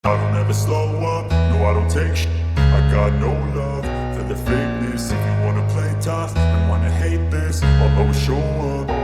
I don't ever slow up, no I don't take shit. I got no love for the fakeness. If you wanna play tough and wanna hate this, I'll always show up.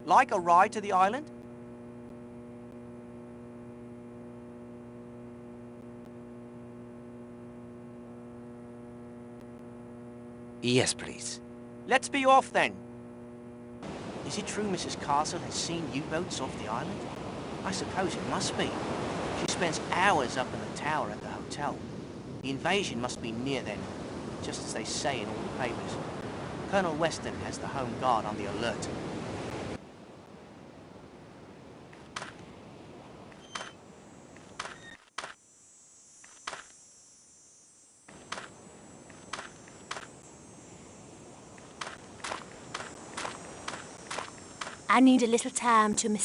Like a ride to the island? Yes, please. Let's be off then. Is it true Mrs. Castle has seen U-boats off the island? I suppose it must be. She spends hours up in the tower at the hotel. The invasion must be near then, just as they say in all the papers. Colonel Weston has the Home Guard on the alert. I need a little time to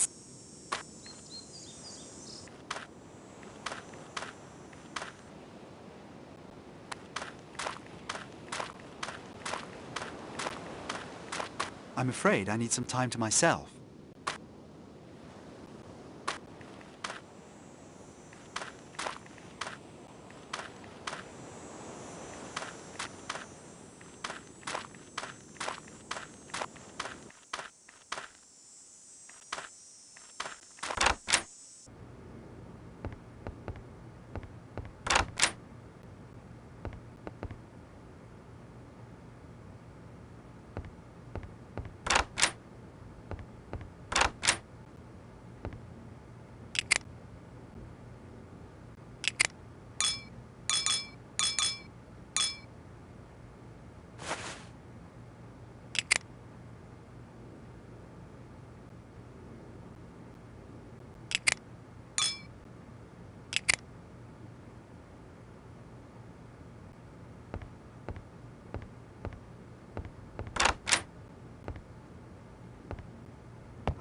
I'm afraid I need some time to myself.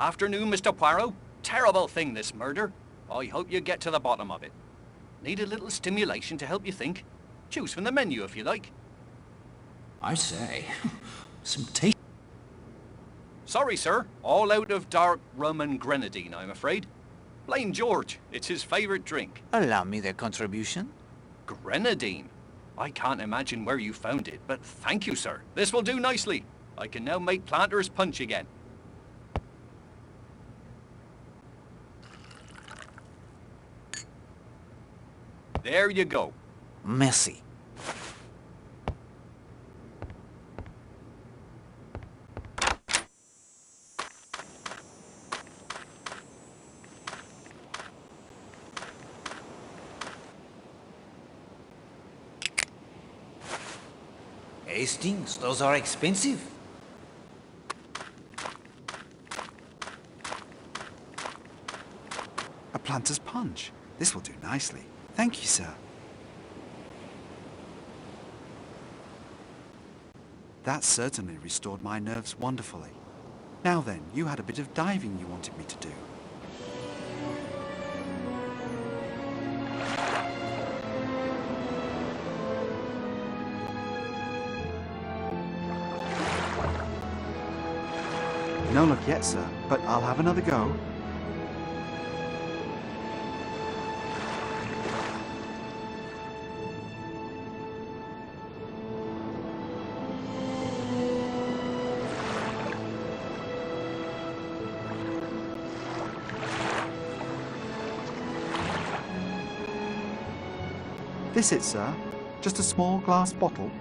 Afternoon, Mr. Poirot. Terrible thing, this murder. I hope you get to the bottom of it. Need a little stimulation to help you think? Choose from the menu if you like. I say, some taste. Sorry, sir. All out of dark rum and grenadine, I'm afraid. Blame George. It's his favourite drink. Allow me the contribution. Grenadine? I can't imagine where you found it, but thank you, sir. This will do nicely. I can now make Planter's Punch again. There you go. Merci. Hastings, those are expensive. A planter's punch. This will do nicely. Thank you, sir. That certainly restored my nerves wonderfully. Now then, you had a bit of diving you wanted me to do. No luck yet, sir, but I'll have another go. This it, sir? Just a small glass bottle?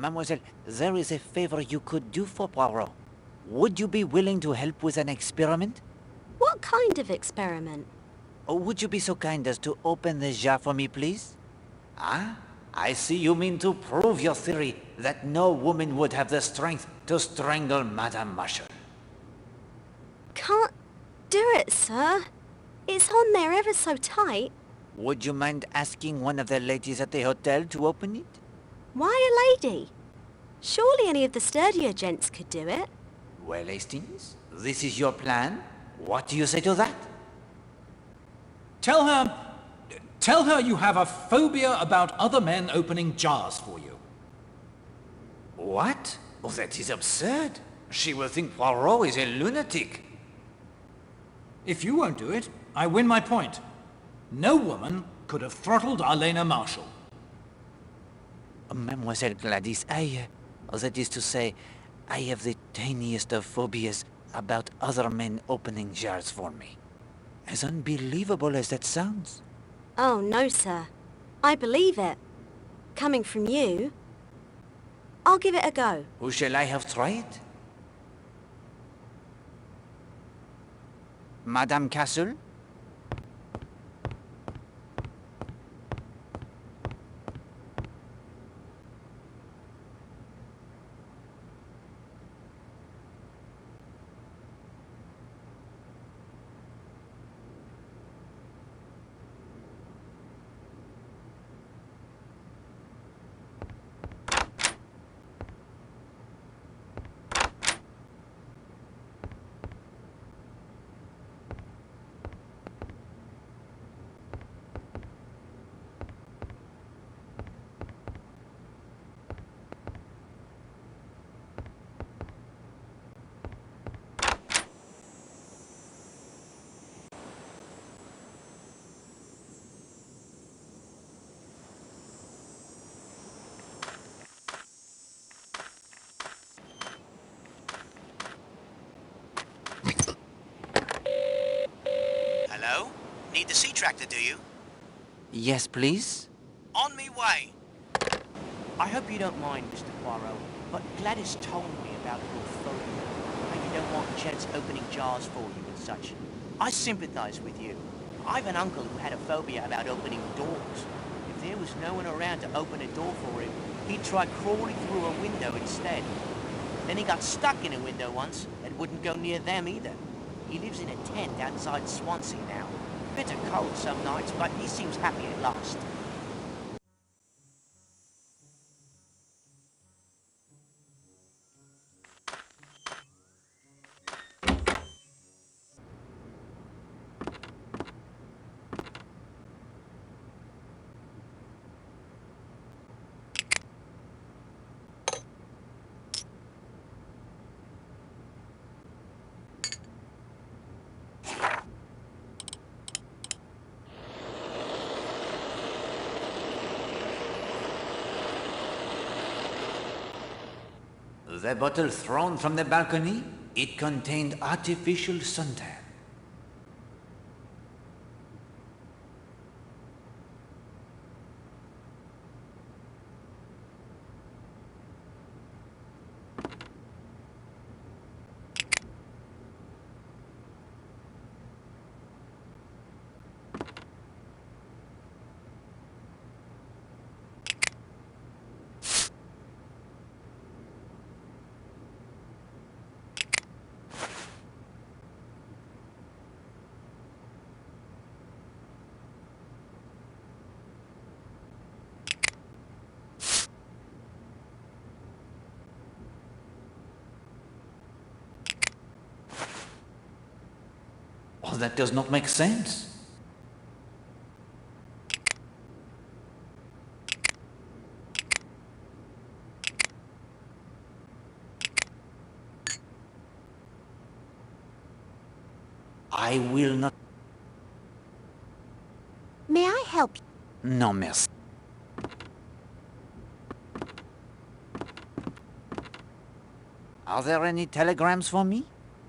Mademoiselle, there is a favor you could do for Poirot. Would you be willing to help with an experiment? What kind of experiment? Or would you be so kind as to open the jar for me, please? Ah, I see you mean to prove your theory that no woman would have the strength to strangle Madame Marshall. Can't do it, sir. It's on there ever so tight. Would you mind asking one of the ladies at the hotel to open it? Why a lady? Surely any of the sturdier gents could do it. Well, Hastings, this is your plan. What do you say to that? Tell her you have a phobia about other men opening jars for you. What? Oh, that is absurd. She will think Poirot is a lunatic. If you won't do it, I win my point. No woman could have throttled Arlena Marshall. Mademoiselle Gladys, that is to say, I have the tiniest of phobias about other men opening jars for me. As unbelievable as that sounds. Oh, no, sir. I believe it. Coming from you. I'll give it a go. Who shall I have try it? Madame Castle? Hello? Need the sea tractor, do you? Yes, please? On me way. I hope you don't mind, Mr. Poirot, but Gladys told me about your phobia. How you don't want gents opening jars for you and such. I sympathize with you. I've an uncle who had a phobia about opening doors. If there was no one around to open a door for him, he'd try crawling through a window instead. Then he got stuck in a window once and wouldn't go near them either. He lives in a tent outside Swansea now. Bitter cold some nights, but he seems happy at last. The bottle thrown from the balcony, it contained artificial suntan. Oh, that does not make sense. I will not... May I help you? No, merci. Are there any telegrams for me?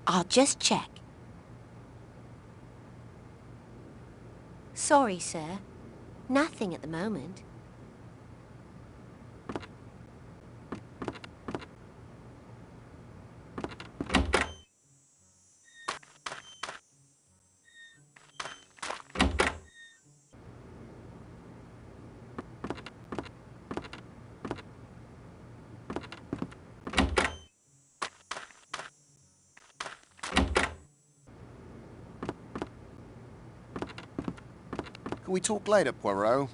I'll just check. Sorry, sir. Nothing at the moment. we talk later, Poirot?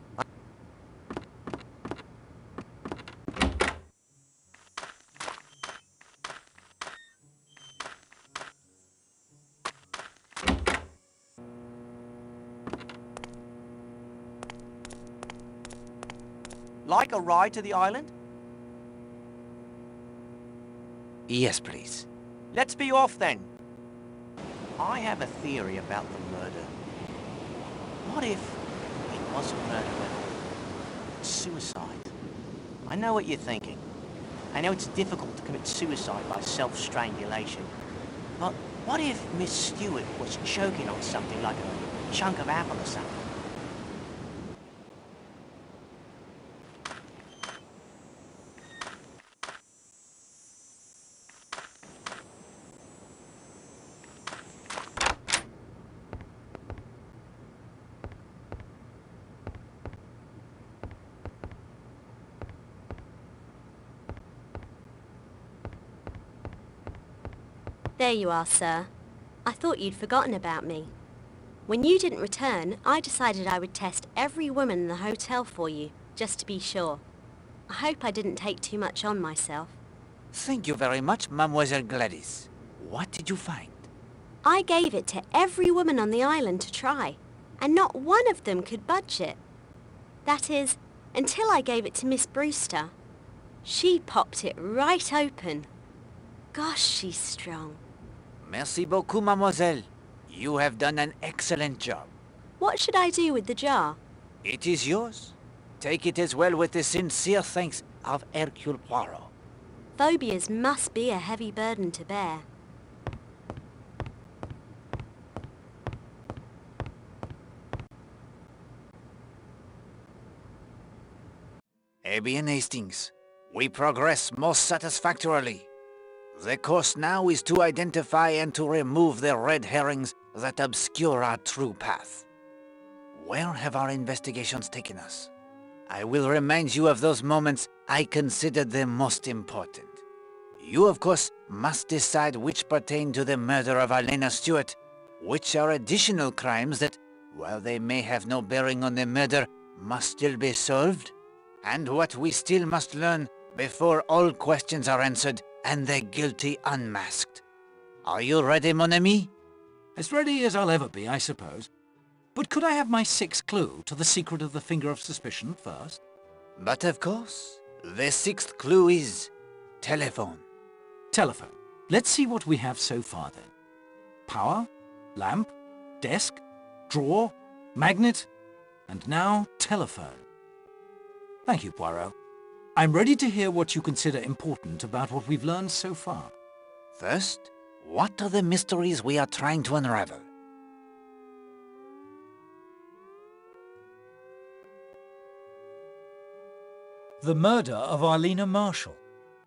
Like a ride to the island? Yes, please. Let's be off then. I have a theory about the murder. What if it wasn't murder at all? Suicide. I know what you're thinking. I know it's difficult to commit suicide by self-strangulation. But what if Miss Stewart was choking on something like a chunk of apple or something? There you are, sir. I thought you'd forgotten about me. When you didn't return, I decided I would test every woman in the hotel for you, just to be sure. I hope I didn't take too much on myself. Thank you very much, Mademoiselle Gladys. What did you find? I gave it to every woman on the island to try, and not one of them could budge it. That is, until I gave it to Miss Brewster. She popped it right open. Gosh, she's strong. Merci beaucoup, mademoiselle. You have done an excellent job. What should I do with the jar? It is yours. Take it as well with the sincere thanks of Hercule Poirot. Phobias must be a heavy burden to bear. Eh bien, Hastings, we progress most satisfactorily. The course now is to identify and to remove the red herrings that obscure our true path. Where have our investigations taken us? I will remind you of those moments I considered the most important. You, of course, must decide which pertain to the murder of Elena Stewart, which are additional crimes that, while they may have no bearing on the murder, must still be solved, and what we still must learn before all questions are answered and the guilty unmasked. Are you ready, mon ami? As ready as I'll ever be, I suppose. But could I have my sixth clue to the secret of the finger of suspicion first? But of course, the sixth clue is telephone. Telephone. Let's see what we have so far then. Power, lamp, desk, drawer, magnet, and now telephone. Thank you, Poirot. I'm ready to hear what you consider important about what we've learned so far. First, what are the mysteries we are trying to unravel? The murder of Arlena Marshall.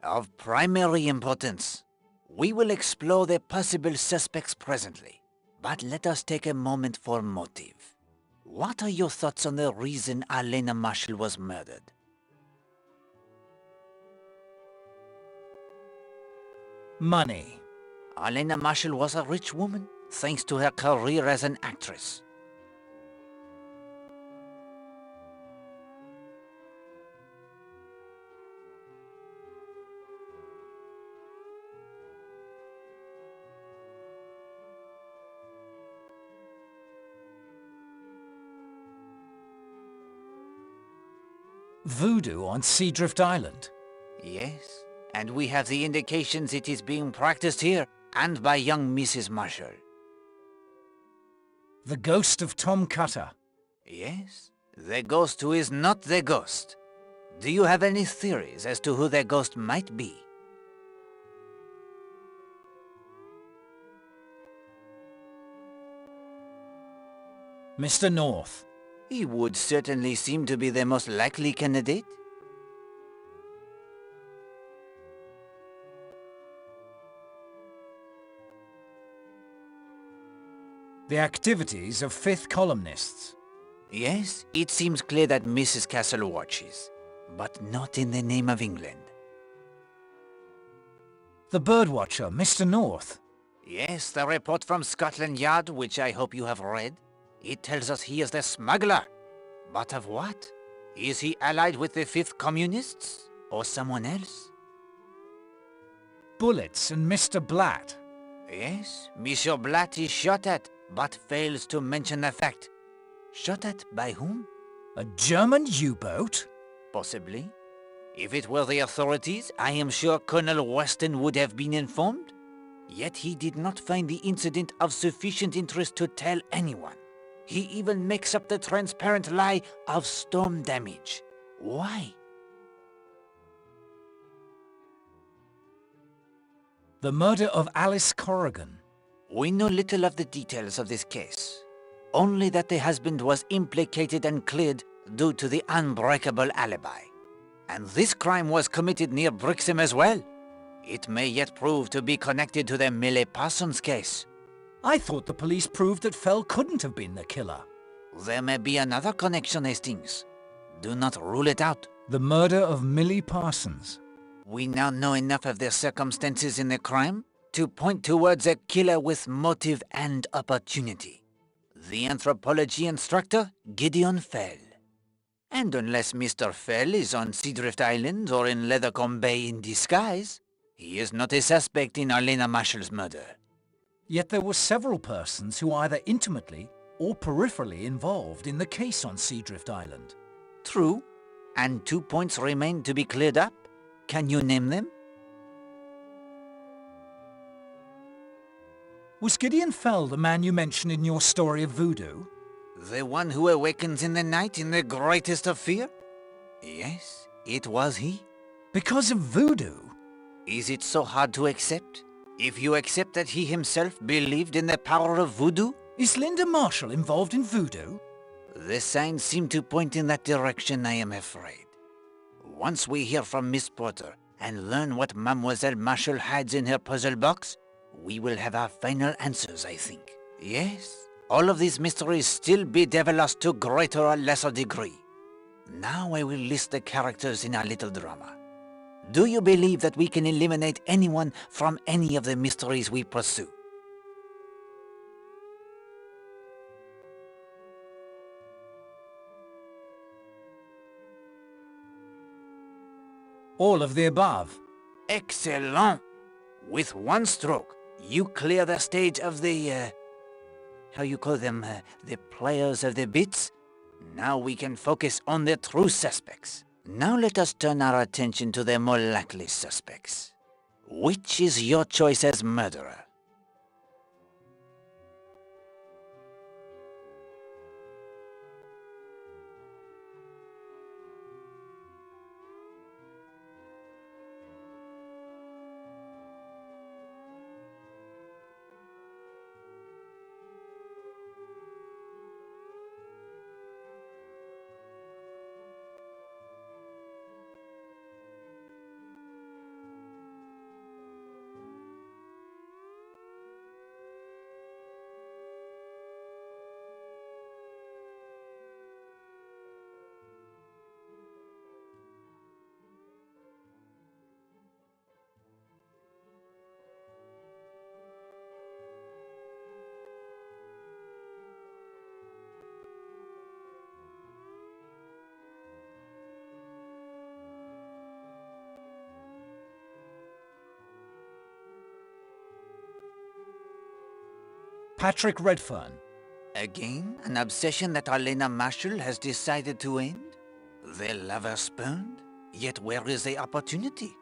Of primary importance. We will explore the possible suspects presently, but let us take a moment for motive. What are your thoughts on the reason Arlena Marshall was murdered? Money. Arlena Marshall was a rich woman, thanks to her career as an actress. Voodoo on Seadrift Island. Yes, and we have the indications it is being practiced here, and by young Mrs. Marshall. The ghost of Tom Cutter. Yes, the ghost who is not the ghost. Do you have any theories as to who the ghost might be? Mr. North. He would certainly seem to be the most likely candidate. The activities of fifth columnists. Yes, it seems clear that Mrs. Castle watches, but not in the name of England. The birdwatcher, Mr. North. Yes, the report from Scotland Yard, which I hope you have read. It tells us he is the smuggler But of what? Is he allied with the Fifth Communists? Or someone else? Bullets and Mr. Blatt. Yes, Monsieur Blatt is shot at, but fails to mention the fact. Shot at by whom? A German U-boat? Possibly. If it were the authorities, I am sure Colonel Weston would have been informed. Yet he did not find the incident of sufficient interest to tell anyone. He even makes up the transparent lie of storm damage. Why? The murder of Alice Corrigan. We know little of the details of this case. Only that the husband was implicated and cleared due to the unbreakable alibi. And this crime was committed near Brixham as well. It may yet prove to be connected to the Millie Parsons case. I thought the police proved that Fell couldn't have been the killer. There may be another connection, Hastings. Do not rule it out. The murder of Millie Parsons. We now know enough of the circumstances in the crime to point towards a killer with motive and opportunity. The anthropology instructor, Gideon Fell. And unless Mr. Fell is on Seadrift Island or in Leathercombe Bay in disguise, he is not a suspect in Arlena Marshall's murder. Yet there were several persons who either intimately or peripherally involved in the case on Seadrift Island. True, and 2 points remain to be cleared up. Can you name them? Was Gideon Fell the man you mentioned in your story of voodoo? The one who awakens in the night in the greatest of fear? Yes, it was he. Because of voodoo? Is it so hard to accept? If you accept that he himself believed in the power of voodoo? Is Linda Marshall involved in voodoo? The signs seem to point in that direction, I am afraid. Once we hear from Miss Porter and learn what Mademoiselle Marshall hides in her puzzle box, we will have our final answers, I think. Yes, all of these mysteries still bedevil us to greater or lesser degree. Now I will list the characters in our little drama. Do you believe that we can eliminate anyone from any of the mysteries we pursue? All of the above. Excellent! With one stroke, you clear the stage of the, how you call them, the players of the bits? Now we can focus on the true suspects. Now let us turn our attention to the more likely suspects. Which is your choice as murderer? Patrick Redfern. Again, an obsession that Arlena Marshall has decided to end? The lover spurned? Yet where is the opportunity?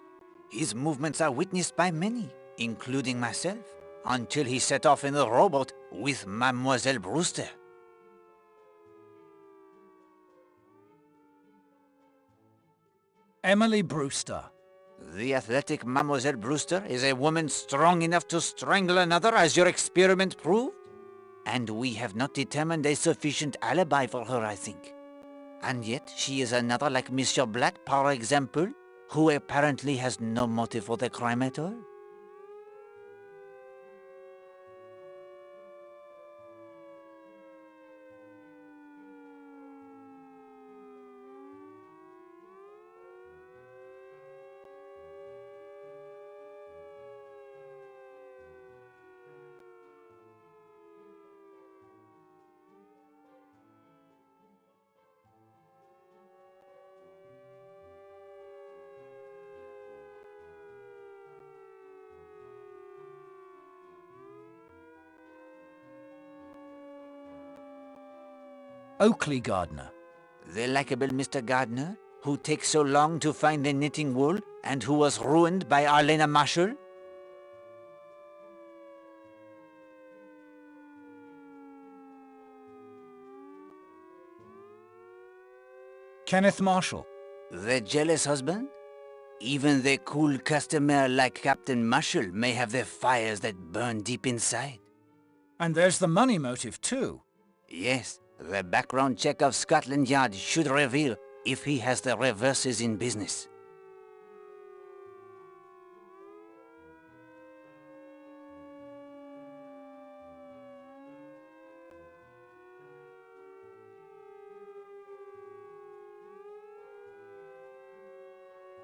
His movements are witnessed by many, including myself, until he set off in the rowboat with Mademoiselle Brewster. Emily Brewster. The athletic Mademoiselle Brewster is a woman strong enough to strangle another, as your experiment proved? And we have not determined a sufficient alibi for her, I think. And yet she is another like Monsieur Blatt, par example, who apparently has no motive for the crime at all. Oakley Gardner. The likable Mr. Gardner, who takes so long to find the knitting wool and who was ruined by Arlena Marshall? Kenneth Marshall. The jealous husband? Even the cool customer like Captain Marshall may have the fires that burn deep inside. And there's the money motive too. Yes, the background check of Scotland Yard should reveal if he has the reverses in business.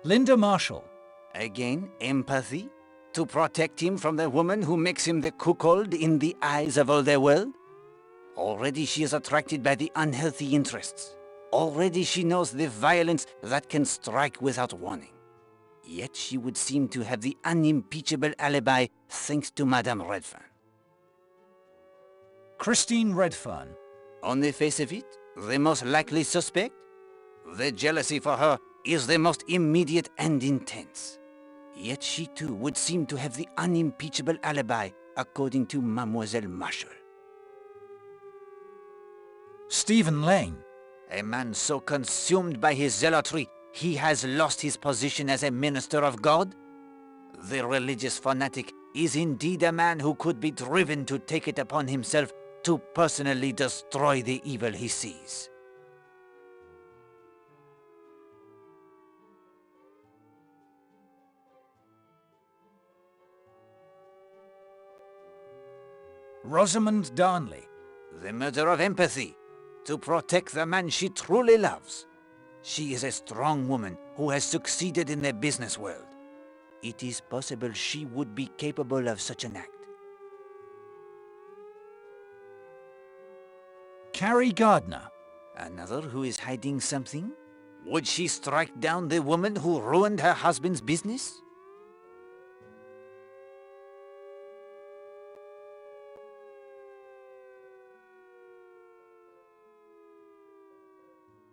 Linda Marshall. Again, empathy? To protect him from the woman who makes him the cuckold in the eyes of all the world? Already she is attracted by the unhealthy interests. Already she knows the violence that can strike without warning. Yet she would seem to have the unimpeachable alibi thanks to Madame Redfern. Christine Redfern. On the face of it, the most likely suspect? The jealousy for her is the most immediate and intense. Yet she too would seem to have the unimpeachable alibi according to Mademoiselle Marshall. Stephen Lane. A man so consumed by his zealotry, he has lost his position as a minister of God? The religious fanatic is indeed a man who could be driven to take it upon himself to personally destroy the evil he sees. Rosamond Darnley. The murder of empathy, to protect the man she truly loves. She is a strong woman who has succeeded in the business world. It is possible she would be capable of such an act. Carrie Gardner. Another who is hiding something? Would she strike down the woman who ruined her husband's business?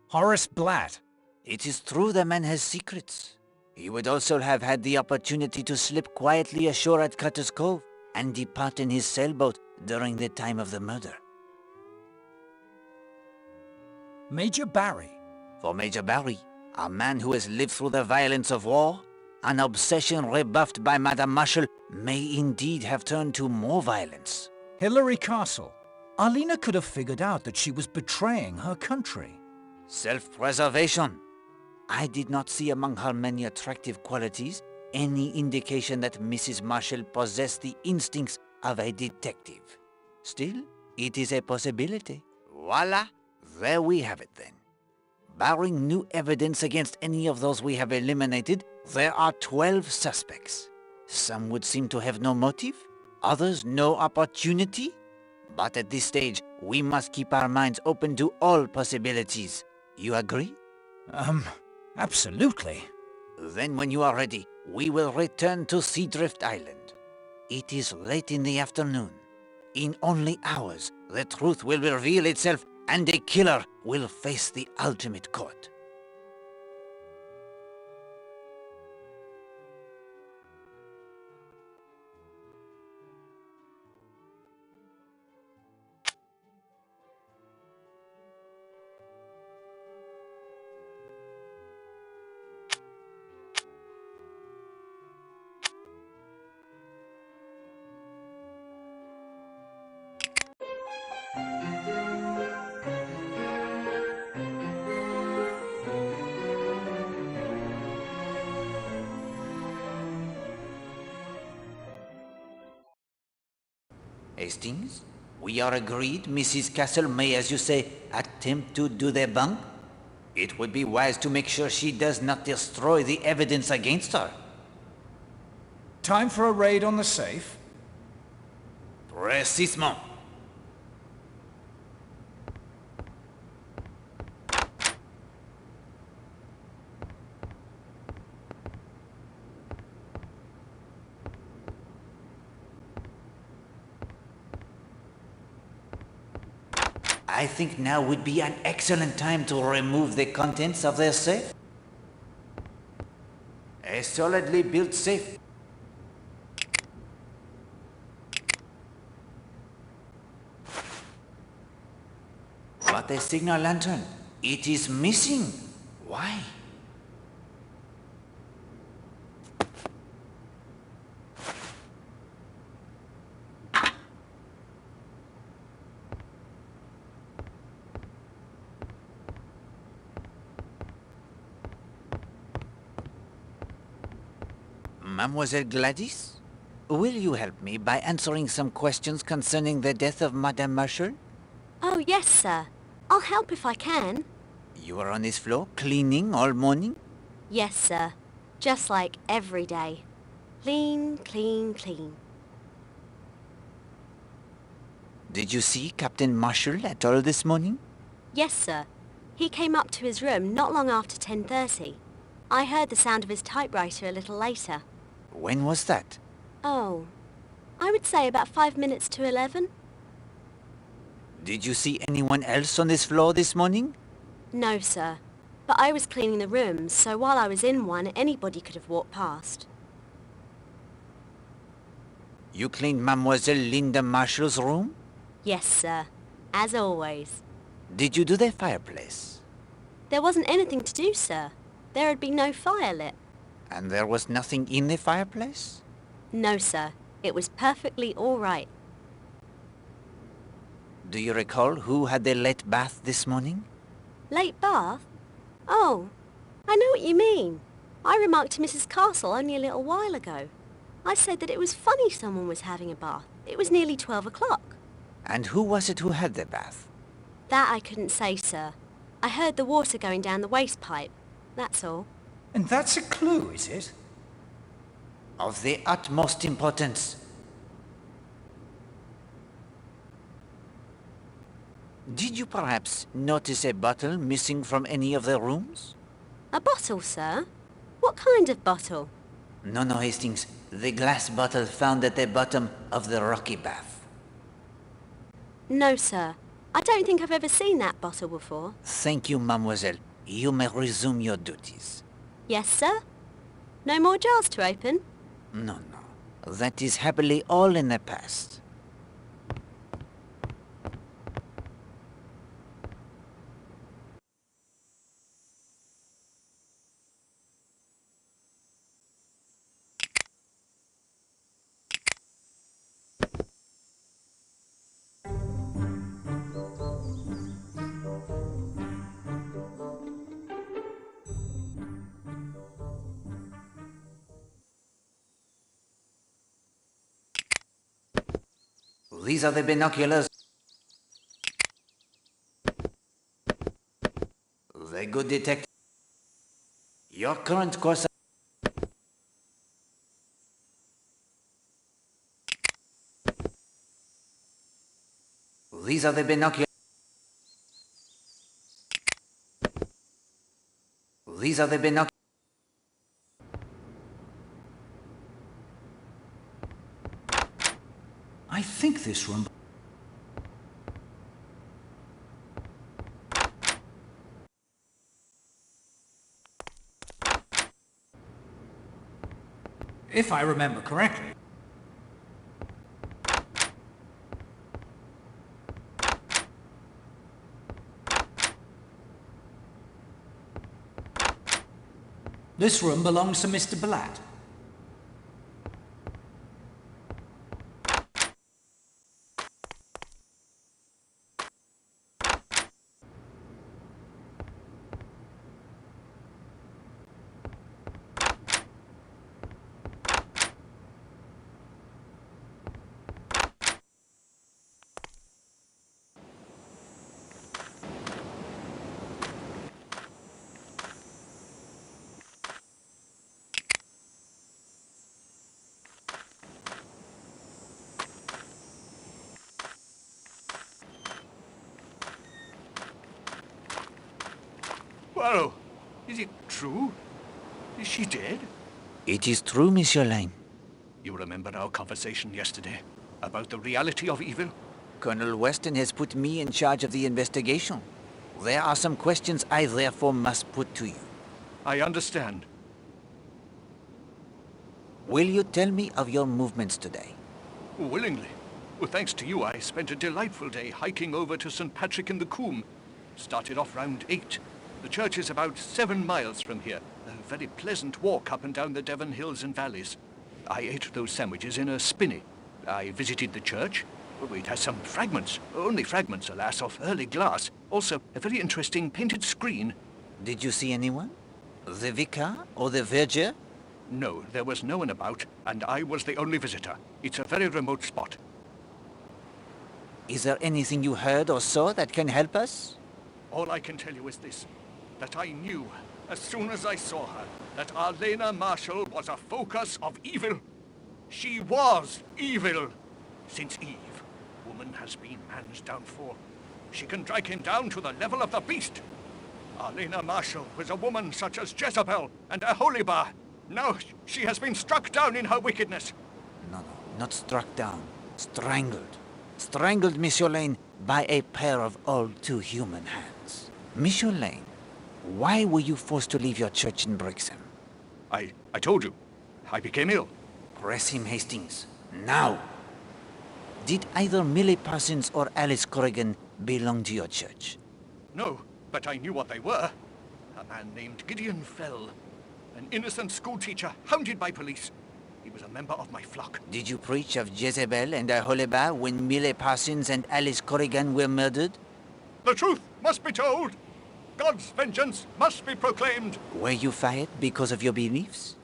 Horace Blatt. It is true the man has secrets. He would also have had the opportunity to slip quietly ashore at Cutter's Cove and depart in his sailboat during the time of the murder. Major Barry. For Major Barry, a man who has lived through the violence of war, an obsession rebuffed by Madame Marshall may indeed have turned to more violence. Hilary Castle. Arlena could have figured out that she was betraying her country. Self-preservation. I did not see among her many attractive qualities any indication that Mrs. Marshall possessed the instincts of a detective. Still, it is a possibility. Voila! There we have it then. Barring new evidence against any of those we have eliminated, there are 12 suspects. Some would seem to have no motive, others no opportunity. But at this stage, we must keep our minds open to all possibilities. You agree? Absolutely. Then when you are ready, we will return to Seadrift Island. It is late in the afternoon. In only hours, the truth will reveal itself and a killer will face the ultimate court. Hastings, we are agreed Mrs. Castle may, as you say, attempt to do the bunk? It would be wise to make sure she does not destroy the evidence against her. Time for a raid on the safe? Précisément. I think now would be an excellent time to remove the contents of their safe. A solidly built safe. But the signal lantern, it is missing. Why? Mademoiselle Gladys? Will you help me by answering some questions concerning the death of Madame Marshall? Oh, yes, sir. I'll help if I can. You were on this floor cleaning all morning? Yes, sir. Just like every day. Clean, clean, clean. Did you see Captain Marshall at all this morning? Yes, sir. He came up to his room not long after 10:30. I heard the sound of his typewriter a little later. When was that? Oh, I would say about 5 minutes to 11. Did you see anyone else on this floor this morning? No, sir. But I was cleaning the rooms, so while I was in one, anybody could have walked past. You cleaned Mademoiselle Linda Marshall's room? Yes, sir. As always. Did you do the fireplace? There wasn't anything to do, sir. There had been no fire lit. And there was nothing in the fireplace? No, sir. It was perfectly all right. Do you recall who had the late bath this morning? Late bath? Oh, I know what you mean. I remarked to Mrs. Castle only a little while ago. I said that it was funny someone was having a bath. It was nearly 12 o'clock. And who was it who had the bath? That I couldn't say, sir. I heard the water going down the waste pipe. That's all. And that's a clue, is it? Of the utmost importance. Did you perhaps notice a bottle missing from any of the rooms? A bottle, sir? What kind of bottle? No, Hastings. The glass bottle found at the bottom of the rocky bath. No, sir. I don't think I've ever seen that bottle before. Thank you, mademoiselle. You may resume your duties. Yes, sir? No more jars to open? No. That is happily all in the past. These are the binoculars. They good detect your current course. These are the binoculars. These are the binoculars. I think this room... If I remember correctly. This room belongs to Mr. Blatt. Poirot, is it true? Is she dead? It is true, Monsieur Lane. You remember our conversation yesterday about the reality of evil? Colonel Weston has put me in charge of the investigation. There are some questions I therefore must put to you. I understand. Will you tell me of your movements today? Willingly. Well, thanks to you, I spent a delightful day hiking over to St. Patrick in the Coombe. Started off round 8. The church is about 7 miles from here. A very pleasant walk up and down the Devon hills and valleys. I ate those sandwiches in a spinney. I visited the church. Oh, it has some fragments, only fragments, alas, of early glass. Also, a very interesting painted screen. Did you see anyone? The vicar or the verger? No, there was no one about, and I was the only visitor. It's a very remote spot. Is there anything you heard or saw that can help us? All I can tell you is this, that I knew, as soon as I saw her, that Arlena Marshall was a focus of evil. She was evil. Since Eve, woman has been man's downfall. She can drag him down to the level of the beast. Arlena Marshall was a woman such as Jezebel and Aholibah. Now she has been struck down in her wickedness. No, not struck down. Strangled. Strangled, Monsieur Lane, by a pair of all too human hands. Monsieur Lane, why were you forced to leave your church in Brixham? I told you. I became ill. Press him, Hastings. Now! Did either Millie Parsons or Alice Corrigan belong to your church? No, but I knew what they were. A man named Gideon Fell. An innocent schoolteacher hounded by police. He was a member of my flock. Did you preach of Jezebel and Aholibah when Millie Parsons and Alice Corrigan were murdered? The truth must be told. God's vengeance must be proclaimed. Were you fired because of your beliefs?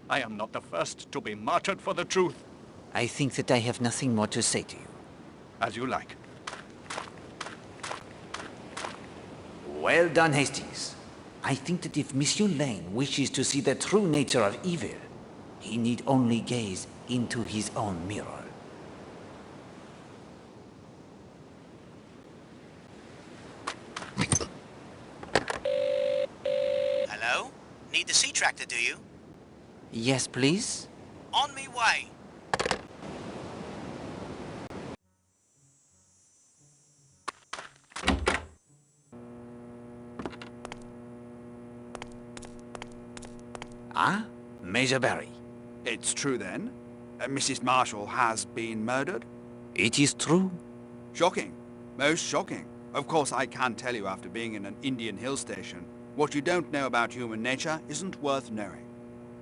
I am not the first to be martyred for the truth. I think that I have nothing more to say to you. As you like. Well done, Hastings. I think that if Monsieur Lane wishes to see the true nature of evil, he need only gaze into his own mirror. Hello? Need the sea tractor, do you? Yes, please? On me way. Ah, Major Barry. It's true then? Mrs. Marshall has been murdered? It is true. Shocking. Most shocking. Of course, I can tell you after being in an Indian hill station, what you don't know about human nature isn't worth knowing.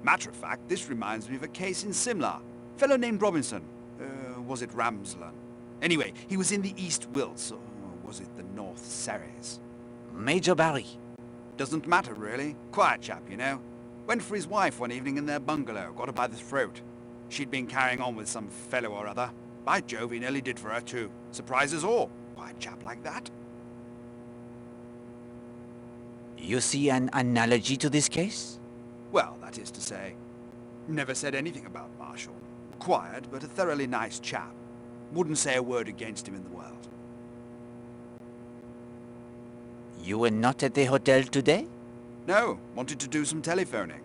Matter of fact, this reminds me of a case in Simla. Fellow named Robinson. Was it Ramslan? Anyway, he was in the East Wilts, or was it the North Surreys? Major Barry. Doesn't matter, really. Quiet chap, you know. Went for his wife one evening in their bungalow, got her by the throat. She'd been carrying on with some fellow or other. By Jove, he nearly did for her too. Surprise us all. Quiet chap like that. You see an analogy to this case? Well, that is to say, never said anything about Marshall. Quiet, but a thoroughly nice chap. Wouldn't say a word against him in the world. You were not at the hotel today? No, wanted to do some telephoning.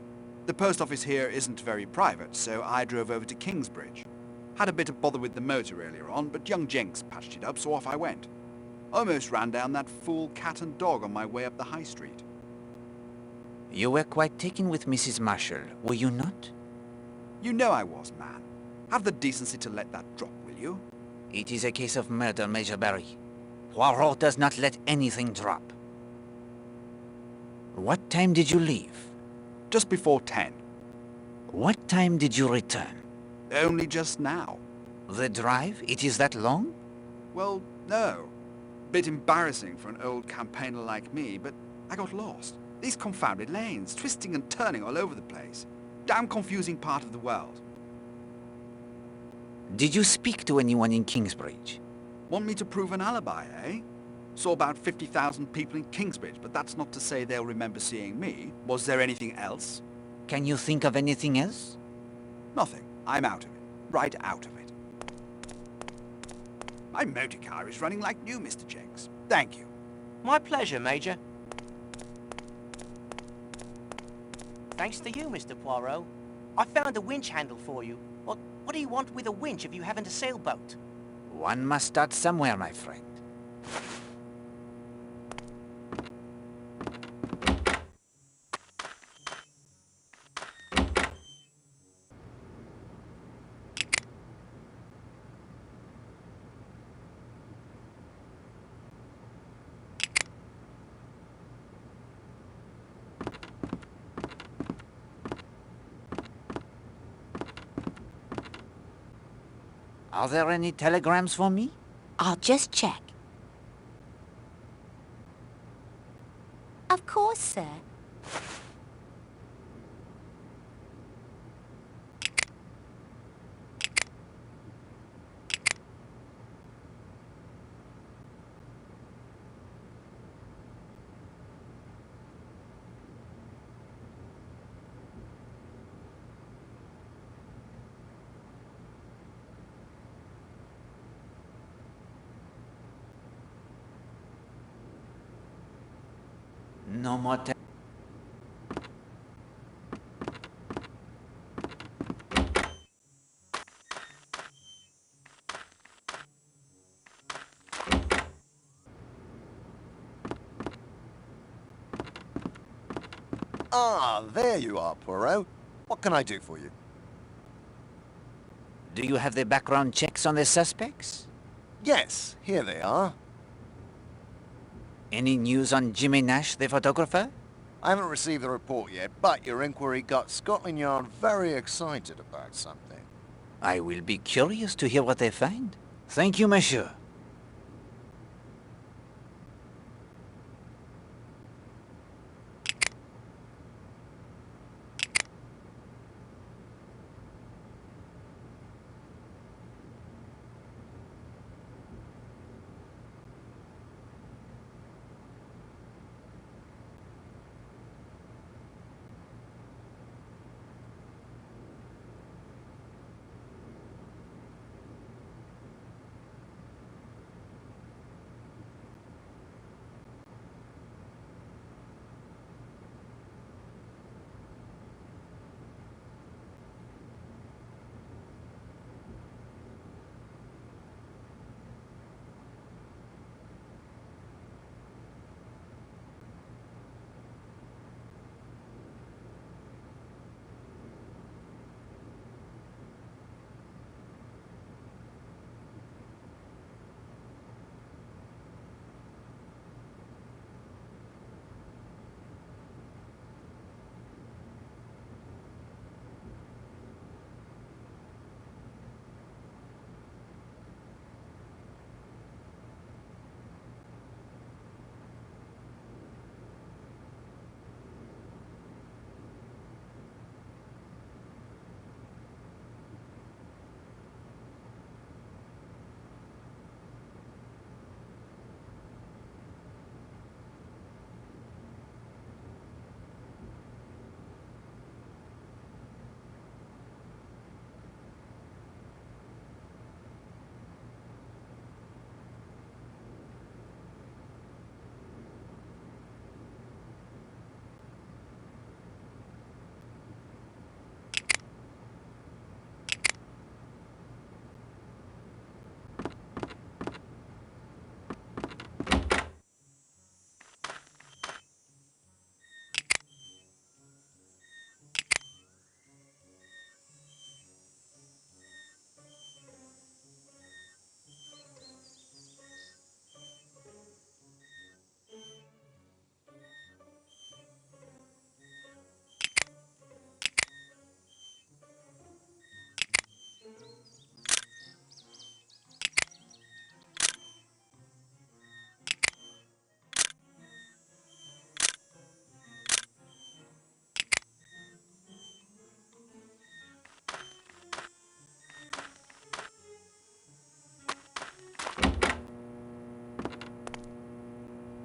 The post office here isn't very private, so I drove over to Kingsbridge. Had a bit of bother with the motor earlier on, but young Jenks patched it up, so off I went. Almost ran down that fool cat and dog on my way up the high street. You were quite taken with Mrs. Marshall, were you not? You know I was, man. Have the decency to let that drop, will you? It is a case of murder, Major Barry. Poirot does not let anything drop. What time did you leave? Just before 10. What time did you return? Only just now. The drive? It is that long? Well, no. Bit embarrassing for an old campaigner like me, but I got lost. These confounded lanes, twisting and turning all over the place. Damn confusing part of the world. Did you speak to anyone in Kingsbridge? Want me to prove an alibi, eh? Saw about 50,000 people in Kingsbridge, but that's not to say they'll remember seeing me. Was there anything else? Can you think of anything else? Nothing. I'm out of it. Right out of it. My motor car is running like new, Mr. Jenks. Thank you. My pleasure, Major. Thanks to you, Mr. Poirot. I found a winch handle for you. What do you want with a winch if you haven't a sailboat? One must start somewhere, my friend. Are there any telegrams for me? I'll just check. Of course, sir. No more Ah, there you are, Poirot. What can I do for you? Do you have the background checks on the suspects? Yes, here they are. Any news on Jimmy Nash, the photographer? I haven't received the report yet, but your inquiry got Scotland Yard very excited about something. I will be curious to hear what they find. Thank you, monsieur.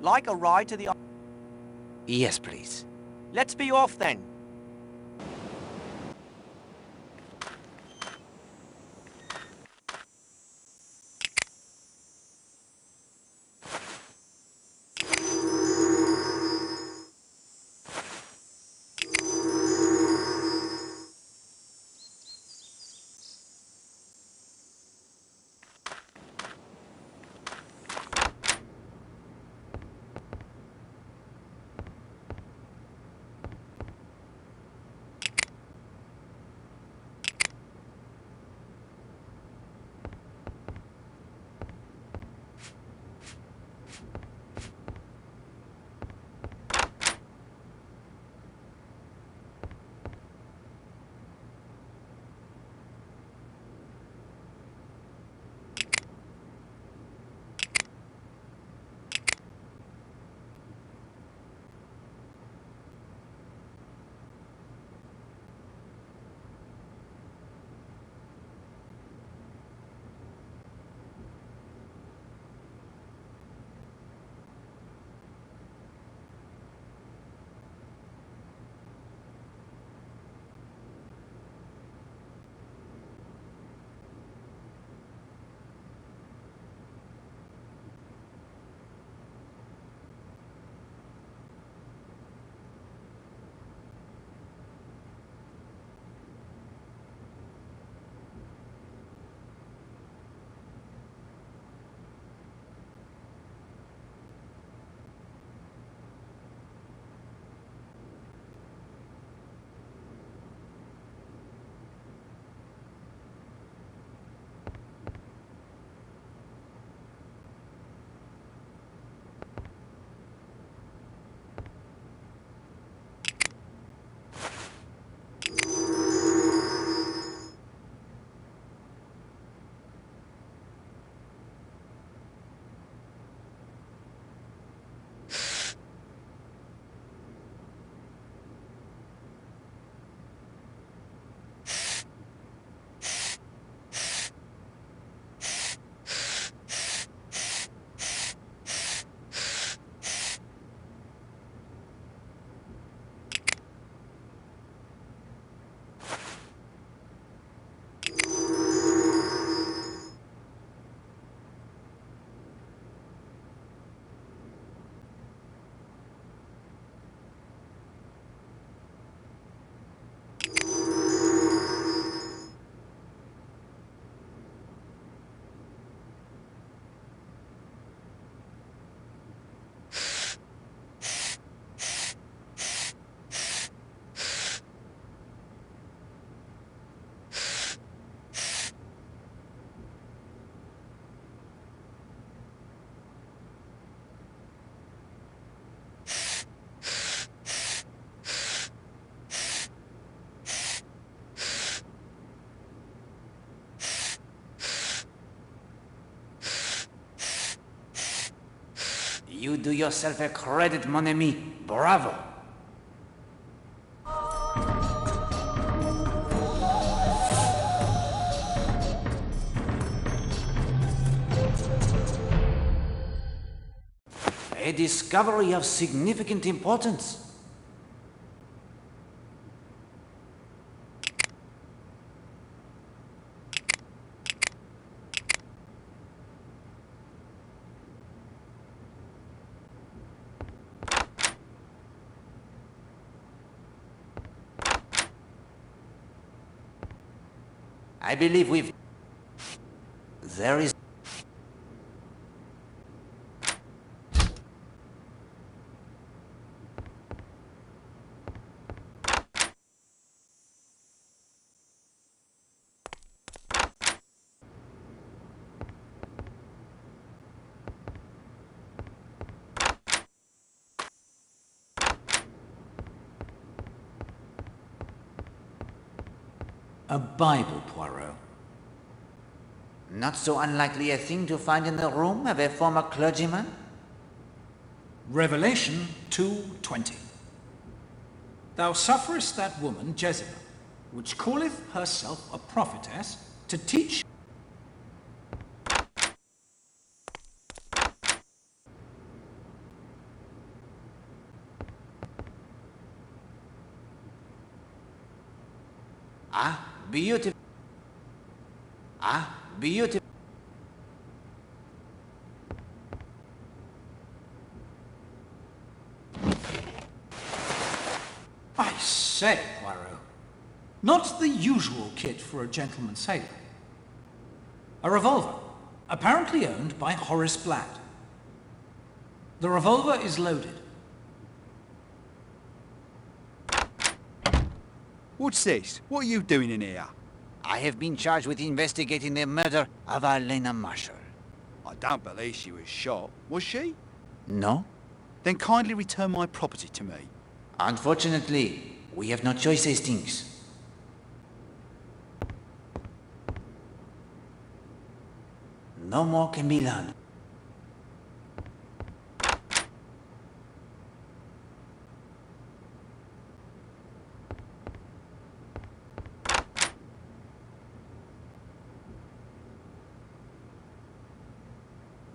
Like a ride to the... Yes, please. Let's be off then. You do yourself a credit, mon ami. Bravo. A discovery of significant importance. I believe we've... There is... A Bible, Poirot. Not so unlikely a thing to find in the room of a former clergyman? Revelation 2:20. Thou sufferest that woman Jezebel, which calleth herself a prophetess, to teach... Beautiful. Beautiful. I say, Poirot, not the usual kit for a gentleman sailor. A revolver, apparently owned by Horace Blatt. The revolver is loaded. What's this? What are you doing in here? I have been charged with investigating the murder of Agatha Marshall. I don't believe she was shot. Was she? No? Then kindly return my property to me. Unfortunately, we have no choice, Hastings. No more can be done.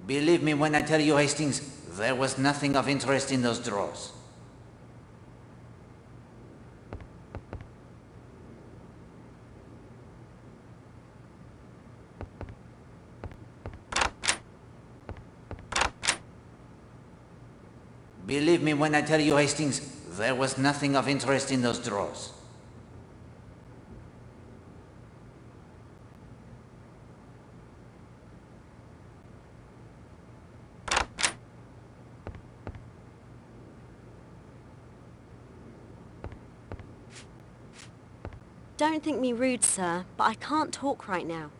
Believe me when I tell you, Hastings, there was nothing of interest in those drawers. Believe me when I tell you, Hastings, there was nothing of interest in those drawers. Don't think me rude, sir, but I can't talk right now.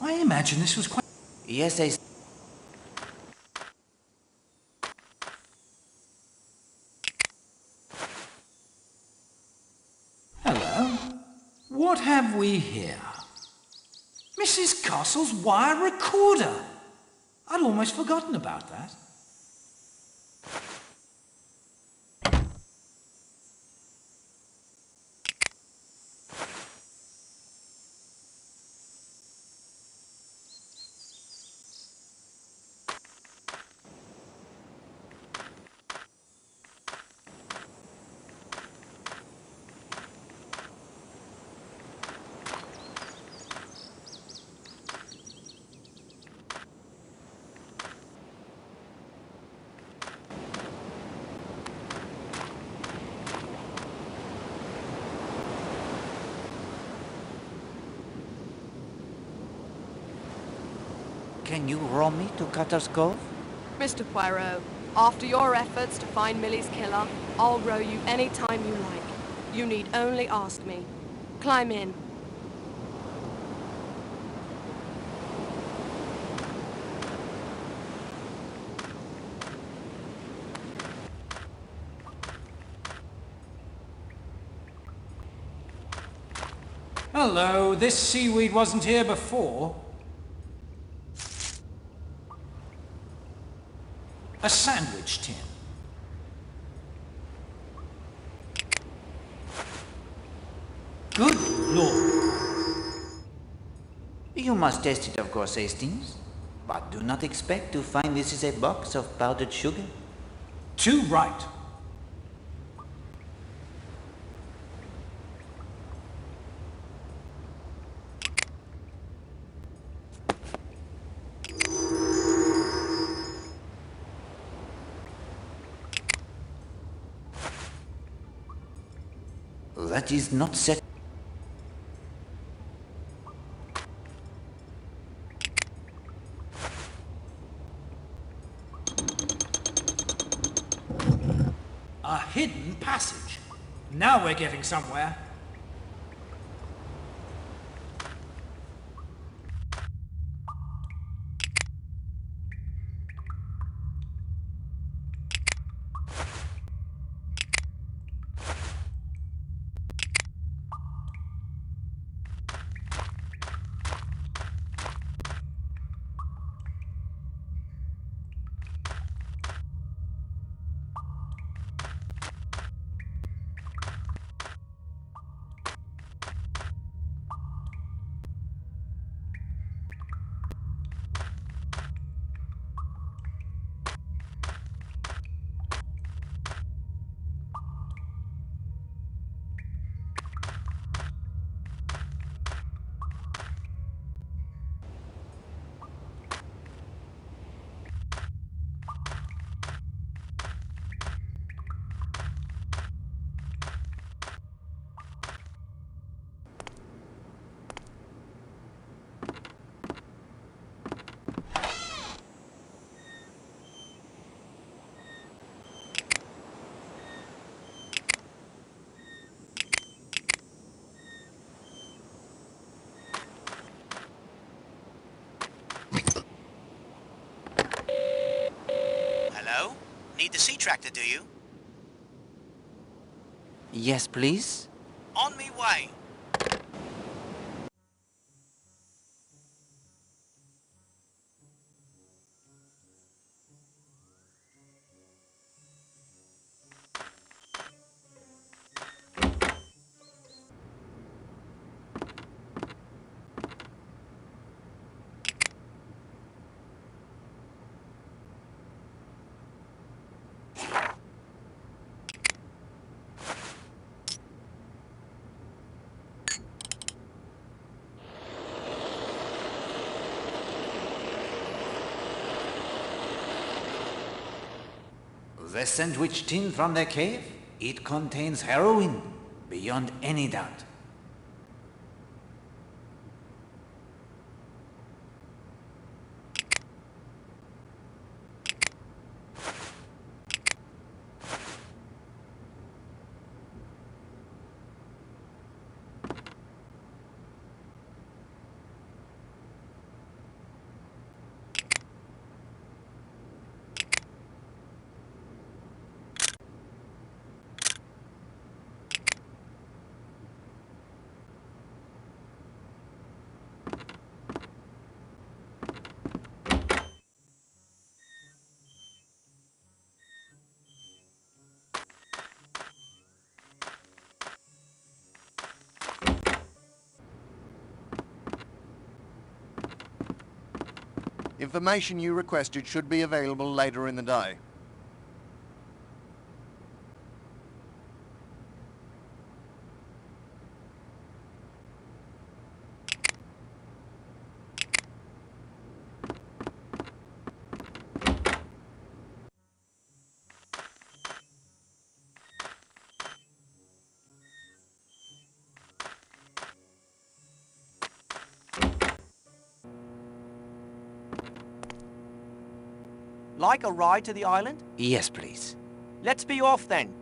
I imagine this was quite... Yes, I... Hello. What have we here? Mrs. Castle's wire recorder. I'd almost forgotten about that. Can you row me to Cutter's Cove? Mr. Poirot, after your efforts to find Millie's killer, I'll row you any time you like. You need only ask me. Climb in. Hello, this seaweed wasn't here before. A sandwich tin. Good Lord. You must test it, of course, Hastings. But do not expect to find this is a box of powdered sugar. Too right. That is not set. A hidden passage. Now we're getting somewhere. Hello? Need the sea tractor, do you? Yes, please. On me way. The sandwich tin from the cave? It contains heroin, beyond any doubt. Information you requested should be available later in the day. Like a ride to the island? Yes, please. Let's be off then.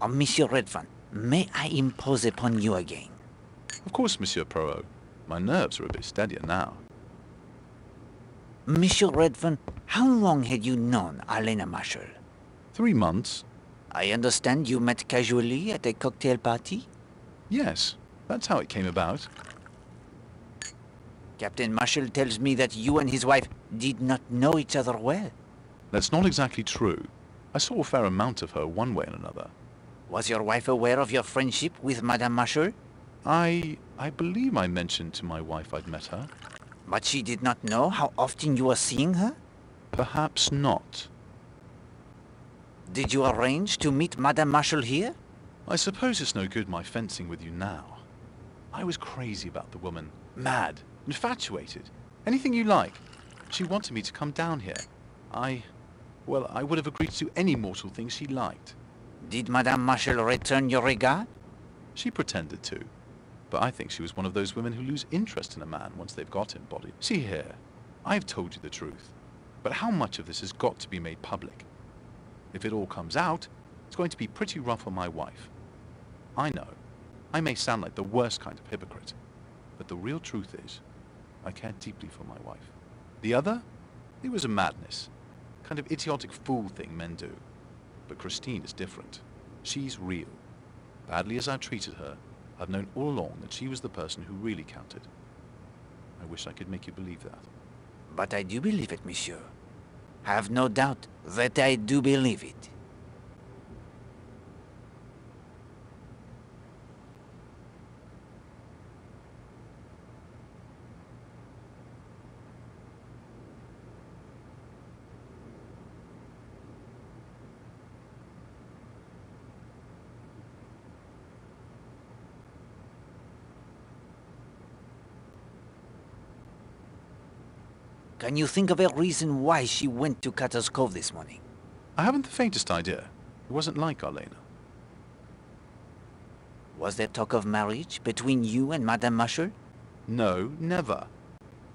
Monsieur Redfern, may I impose upon you again? Of course, Monsieur Poirot. My nerves are a bit steadier now. Monsieur Redfern, how long had you known Elena Marshall? 3 months? I understand you met casually at a cocktail party? Yes, that's how it came about. Captain Marshall tells me that you and his wife did not know each other well. That's not exactly true. I saw a fair amount of her one way and another. Was your wife aware of your friendship with Madame Marshall? I believe I mentioned to my wife I'd met her. But she did not know how often you were seeing her? Perhaps not. Did you arrange to meet Madame Marshall here? I suppose it's no good my fencing with you now. I was crazy about the woman. Mad. Infatuated. Anything you like. She wanted me to come down here. I would have agreed to any mortal thing she liked. Did Madame Marshall return your regard? She pretended to. But I think she was one of those women who lose interest in a man once they've got him body. See here, I've told you the truth. But how much of this has got to be made public? If it all comes out, it's going to be pretty rough on my wife. I know, I may sound like the worst kind of hypocrite, but the real truth is, I care deeply for my wife. The other, it was a madness. Kind of idiotic fool thing men do. But Christine is different. She's real. Badly as I've treated her, I've known all along that she was the person who really counted. I wish I could make you believe that. But I do believe it, monsieur. Have no doubt that I do believe it. Can you think of a reason why she went to Cutter's Cove this morning? I haven't the faintest idea. It wasn't like Elena. Was there talk of marriage between you and Madame Marshall? No, never.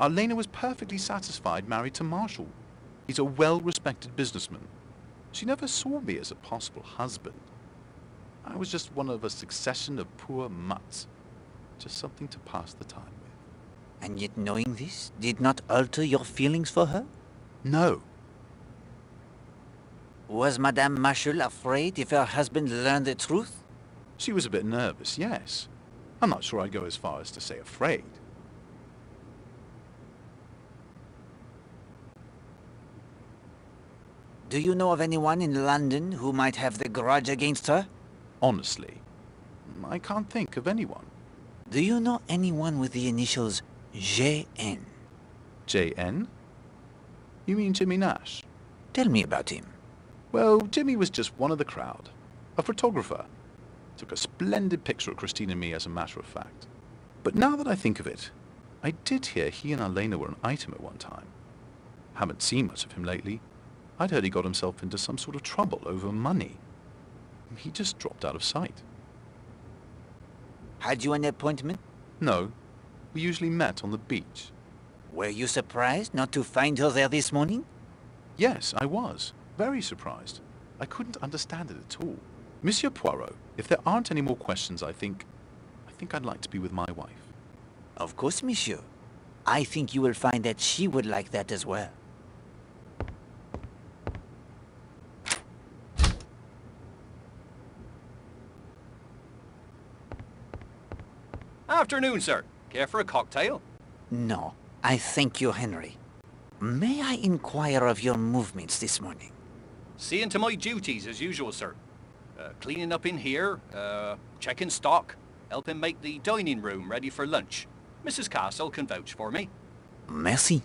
Elena was perfectly satisfied married to Marshall. He's a well-respected businessman. She never saw me as a possible husband. I was just one of a succession of poor mutts. Just something to pass the time with. And yet knowing this did not alter your feelings for her? No. Was Madame Marshall afraid if her husband learned the truth? She was a bit nervous, yes. I'm not sure I'd go as far as to say afraid. Do you know of anyone in London who might have the grudge against her? Honestly, I can't think of anyone. Do you know anyone with the initials J.N.? J.N.? You mean Jimmy Nash? Tell me about him. Well, Jimmy was just one of the crowd. A photographer. Took a splendid picture of Christine and me, as a matter of fact. But now that I think of it, I did hear he and Elena were an item at one time. Haven't seen much of him lately. I'd heard he got himself into some sort of trouble over money. He just dropped out of sight. Had you an appointment? No, we usually met on the beach. Were you surprised not to find her there this morning? Yes, I was. Very surprised. I couldn't understand it at all. Monsieur Poirot, if there aren't any more questions, I think I'd like to be with my wife. Of course, monsieur. I think you will find that she would like that as well. Afternoon, sir. Care for a cocktail? No, I thank you, Henry. May I inquire of your movements this morning? Seeing to my duties as usual, sir. Cleaning up in here, checking stock, helping make the dining room ready for lunch. Mrs. Castle can vouch for me. Merci.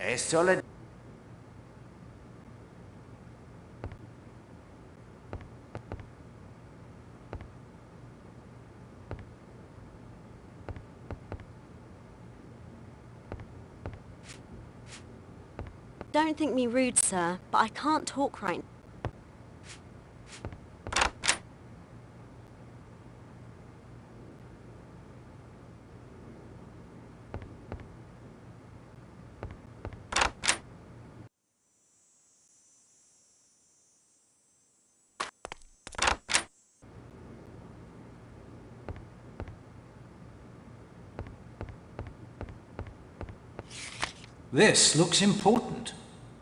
A solid. Don't think me rude, sir, but I can't talk right now. This looks important.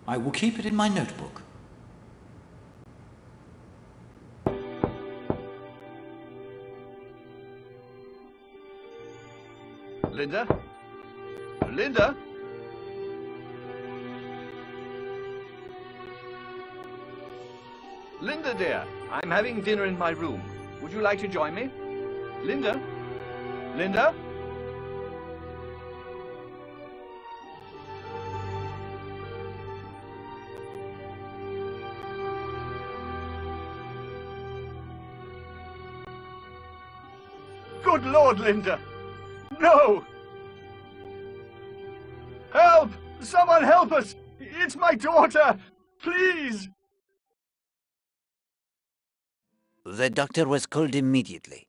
I will keep it in my notebook. Linda? Linda? Linda, dear, I'm having dinner in my room. Would you like to join me? Linda? Linda? Good Lord, Linda! No! Help! Someone help us! It's my daughter! Please! The doctor was called immediately.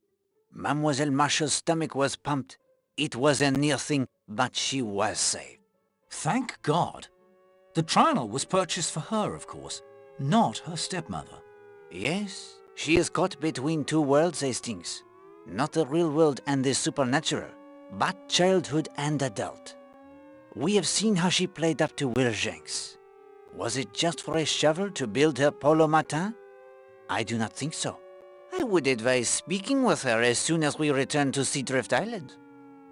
Mademoiselle Marshall's stomach was pumped. It was a near thing, but she was saved. Thank God. The trial was purchased for her, of course, not her stepmother. Yes, she is caught between two worlds, Hastings. Not the real world and the supernatural, but childhood and adult. We have seen how she played up to Will Jenks. Was it just for a shovel to build her polo matin? I do not think so. I would advise speaking with her as soon as we return to Seadrift Island.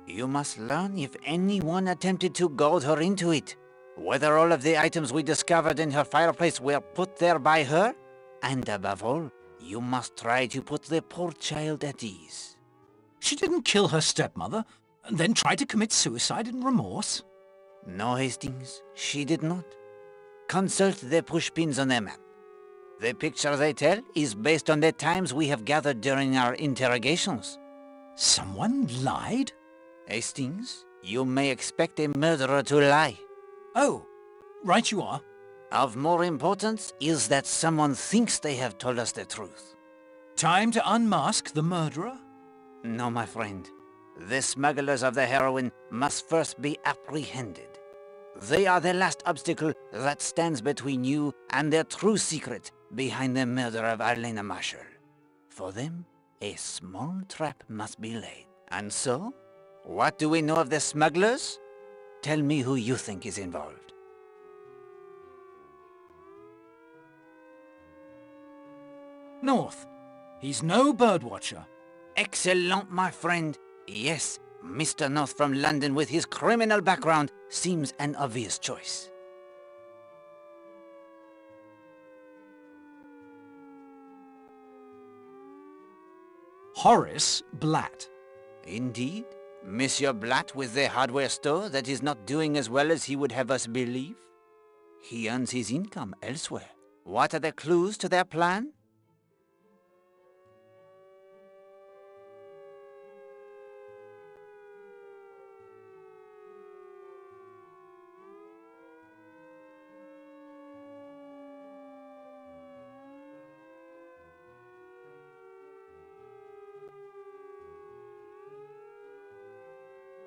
You must learn if anyone attempted to goad her into it, whether all of the items we discovered in her fireplace were put there by her, and above all, you must try to put the poor child at ease. She didn't kill her stepmother, and then try to commit suicide in remorse? No, Hastings, she did not. Consult the pushpins on the map. The picture they tell is based on the times we have gathered during our interrogations. Someone lied? Hastings, you may expect a murderer to lie. Oh, right you are. Of more importance is that someone thinks they have told us the truth. Time to unmask the murderer? No, my friend. The smugglers of the heroin must first be apprehended. They are the last obstacle that stands between you and their true secret behind the murder of Arlena Marshall. For them, a small trap must be laid. And so, what do we know of the smugglers? Tell me who you think is involved. North. He's no birdwatcher. Excellent, my friend. Yes, Mr. North from London with his criminal background seems an obvious choice. Horace Blatt. Indeed. Monsieur Blatt with the hardware store that is not doing as well as he would have us believe? He earns his income elsewhere. What are the clues to their plan?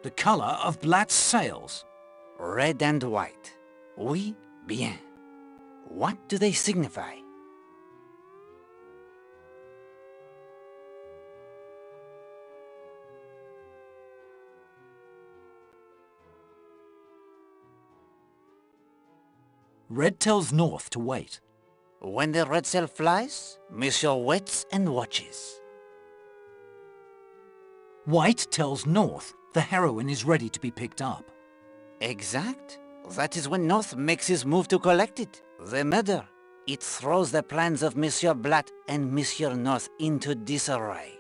The colour of Blatt's sails. Red and white. Oui, bien. What do they signify? Red tells north to wait. When the red sail flies, Monsieur waits and watches. White tells north the heroine is ready to be picked up. Exact. That is when North makes his move to collect it. The murder. It throws the plans of Monsieur Blatt and Monsieur North into disarray.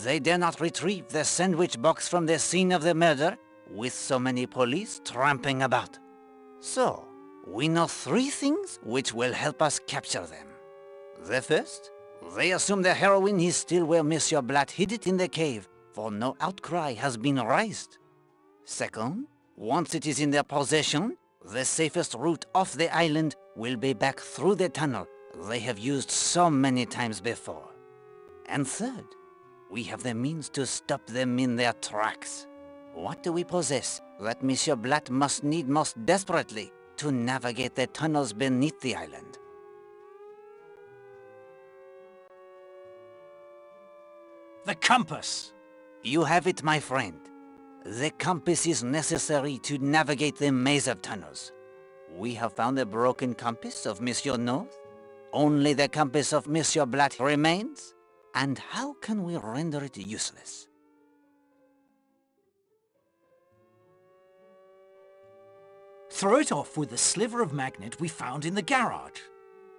They dare not retrieve the sandwich box from the scene of the murder, with so many police tramping about. So, we know 3 things which will help us capture them. The first, they assume the heroine is still where Monsieur Blatt hid it in the cave, for no outcry has been raised. Second, once it is in their possession, the safest route off the island will be back through the tunnel they have used so many times before. And third, we have the means to stop them in their tracks. What do we possess that Monsieur Blatt must need most desperately to navigate the tunnels beneath the island? The compass! You have it, my friend. The compass is necessary to navigate the maze of tunnels. We have found the broken compass of Monsieur North. Only the compass of Monsieur Blatt remains. And how can we render it useless? Throw it off with the sliver of magnet we found in the garage.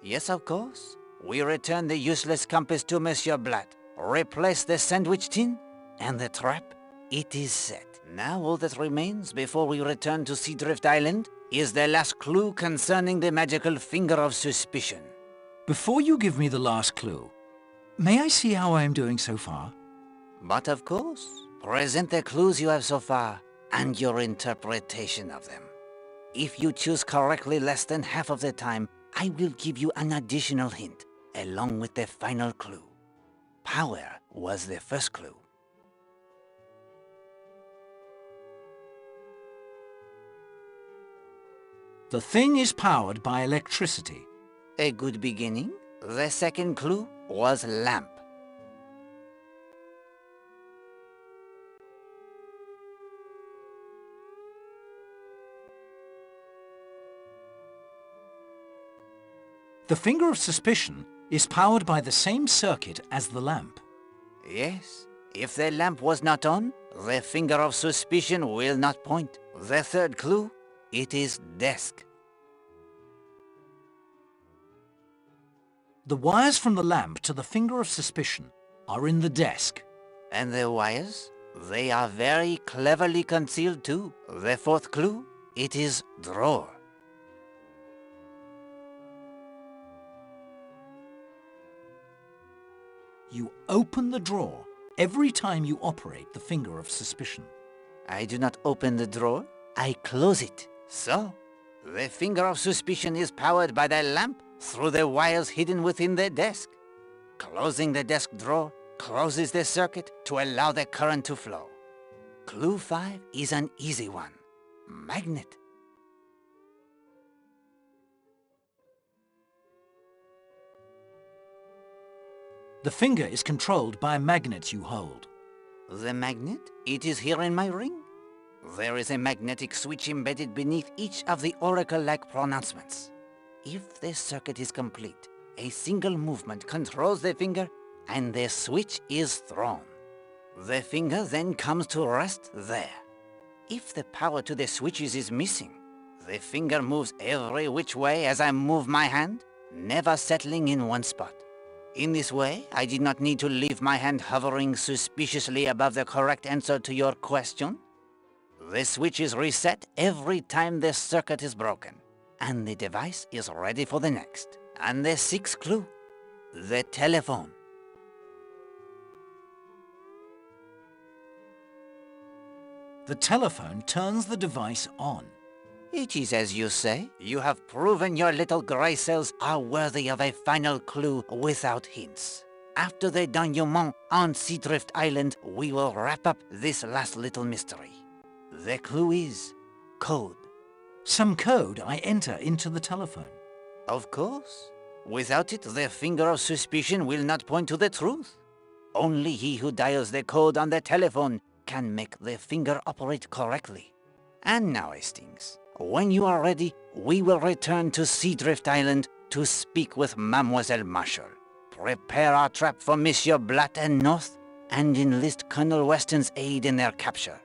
Yes, of course. We return the useless compass to Monsieur Blatt, replace the sandwich tin, and the trap, it is set. Now all that remains before we return to Seadrift Island is the last clue concerning the magical finger of suspicion. Before you give me the last clue, may I see how I am doing so far? But of course, present the clues you have so far, and your interpretation of them. If you choose correctly less than half of the time, I will give you an additional hint, along with the final clue. Power was the first clue. The thing is powered by electricity. A good beginning. The second clue was lamp. The finger of suspicion is powered by the same circuit as the lamp. Yes. If the lamp was not on, the finger of suspicion will not point. The third clue, it is desk. The wires from the lamp to the finger of suspicion are in the desk. And the wires? They are very cleverly concealed too. The fourth clue, it is drawer. You open the drawer every time you operate the finger of suspicion. I do not open the drawer, I close it. So, the finger of suspicion is powered by the lamp through the wires hidden within the desk. Closing the desk drawer closes the circuit to allow the current to flow. Clue 5 is an easy one. Magnet. The finger is controlled by a magnet you hold. The magnet? It is here in my ring. There is a magnetic switch embedded beneath each of the oracle-like pronouncements. If the circuit is complete, a single movement controls the finger and the switch is thrown. The finger then comes to rest there. If the power to the switches is missing, the finger moves every which way as I move my hand, never settling in one spot. In this way, I did not need to leave my hand hovering suspiciously above the correct answer to your question. The switch is reset every time the circuit is broken, and the device is ready for the next. And the sixth clue, the telephone. The telephone turns the device on. It is as you say. You have proven your little grey cells are worthy of a final clue without hints. After the denouement on Seadrift Island, we will wrap up this last little mystery. The clue is code. Some code I enter into the telephone. Of course. Without it, the finger of suspicion will not point to the truth. Only he who dials the code on the telephone can make the finger operate correctly. And now, Hastings, when you are ready, we will return to Seadrift Island to speak with Mademoiselle Marshall. Prepare our trap for Monsieur Blatt and North, and enlist Colonel Weston's aid in their capture.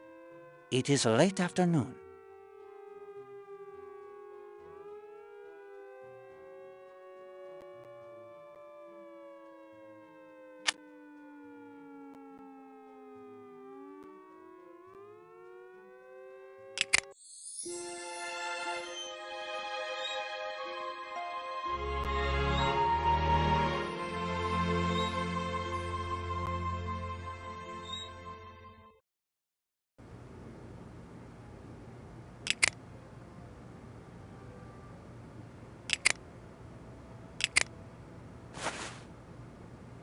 It is late afternoon.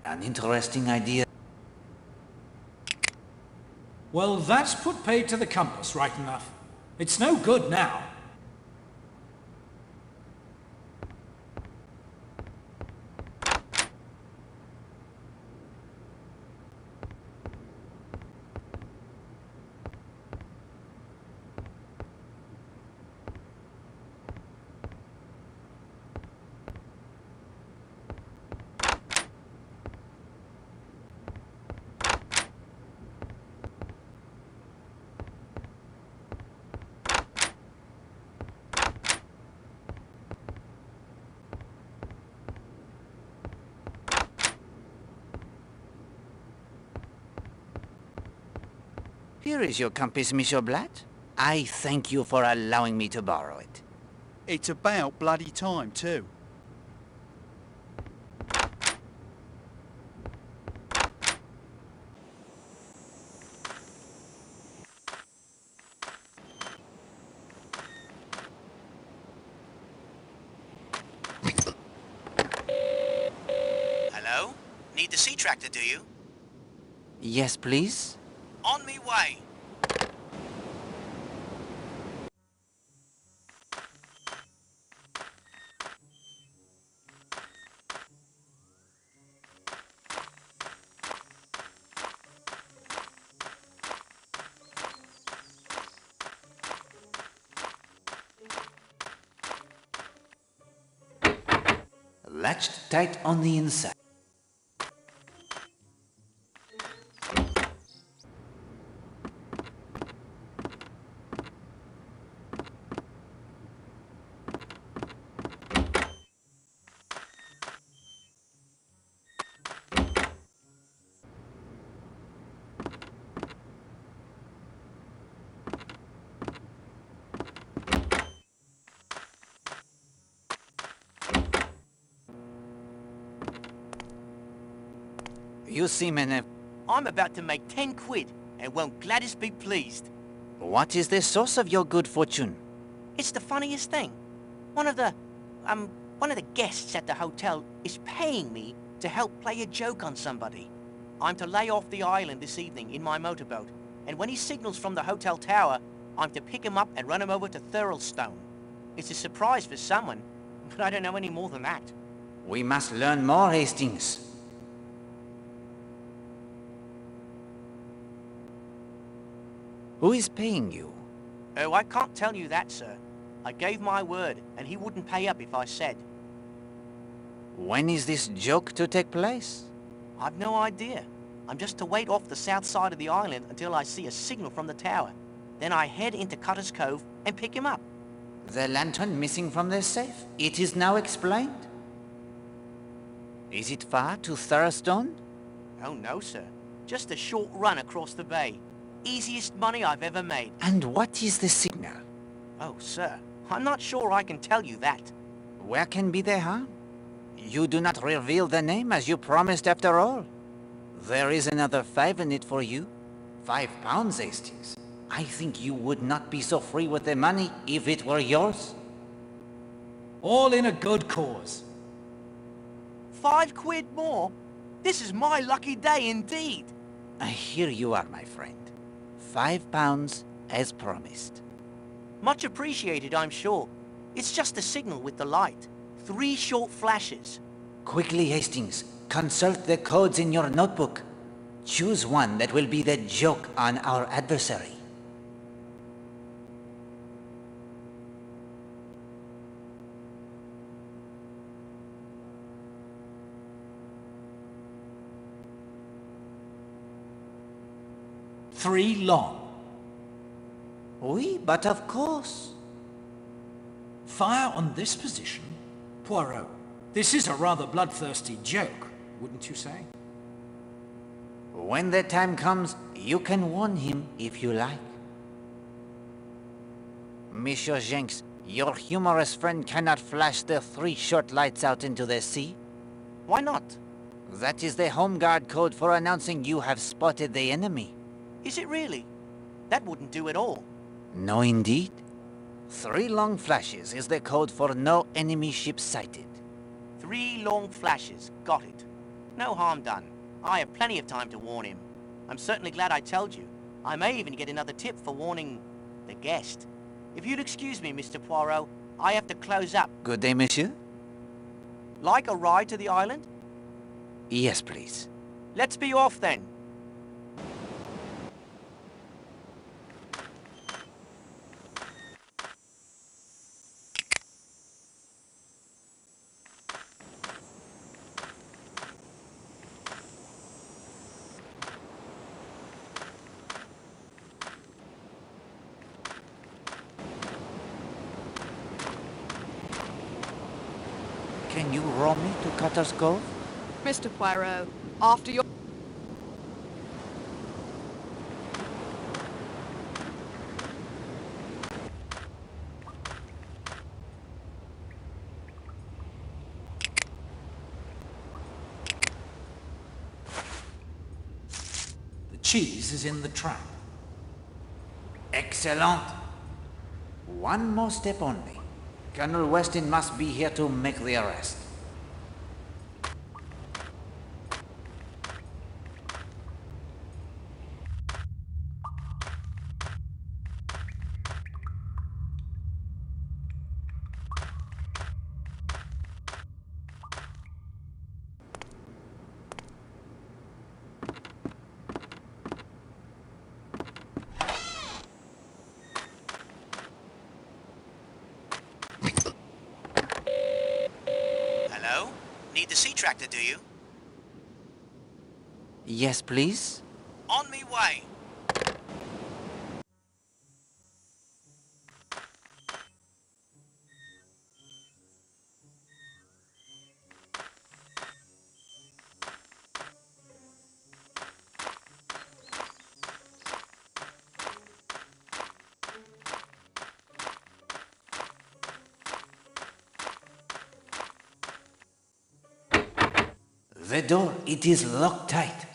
An interesting idea. Well, that's put paid to the compass, right enough. It's no good now. Here is your compass, Monsieur Blatt. I thank you for allowing me to borrow it. It's about bloody time, too. Hello? Need the sea tractor, do you? Yes, please? On me way. Latched tight on the inside. You seem in a... I'm about to make 10 quid, and won't Gladys be pleased? What is the source of your good fortune? It's the funniest thing. One of the guests at the hotel is paying me to help play a joke on somebody. I'm to lay off the island this evening in my motorboat, and when he signals from the hotel tower, I'm to pick him up and run him over to Thurlestone. It's a surprise for someone, but I don't know any more than that. We must learn more, Hastings. Who is paying you? Oh, I can't tell you that, sir. I gave my word, and he wouldn't pay up if I said. When is this joke to take place? I've no idea. I'm just to wait off the south side of the island until I see a signal from the tower. Then I head into Cutter's Cove and pick him up. The lantern missing from the safe. It is now explained? Is it far to Thurstone? Oh no, sir. Just a short run across the bay. Easiest money I've ever made. And what is the signal? Oh, sir, I'm not sure I can tell you that. Where can be the harm? You do not reveal the name as you promised after all. There is another 5 in it for you. 5 pounds, Hastings. I think you would not be so free with the money if it were yours. All in a good cause. 5 quid more? This is my lucky day indeed. Here you are, my friend. 5 pounds as promised. Much appreciated, I'm sure. It's just a signal with the light. 3 short flashes. Quickly, Hastings. Consult the codes in your notebook. Choose one that will be the joke on our adversary. Three long. Oui, but of course. Fire on this position? Poirot, this is a rather bloodthirsty joke, wouldn't you say? When the time comes, you can warn him if you like. Monsieur Jenks, your humorous friend cannot flash the 3 short lights out into the sea. Why not? That is the home guard code for announcing you have spotted the enemy. Is it really? That wouldn't do at all. No, indeed. 3 long flashes is the code for no enemy ship sighted. 3 long flashes. Got it. No harm done. I have plenty of time to warn him. I'm certainly glad I told you. I may even get another tip for warning the guest. If you'd excuse me, Mr. Poirot, I have to close up. Good day, monsieur. Like a ride to the island? Yes, please. Let's be off then. Can you row me to Cutter's Cove? Mr. Poirot, after your... The cheese is in the trap. Excellent. One more step only. Colonel Weston must be here to make the arrest. Hello? Need the sea tractor, do you? Yes, please. On me way. The door, it is locked tight.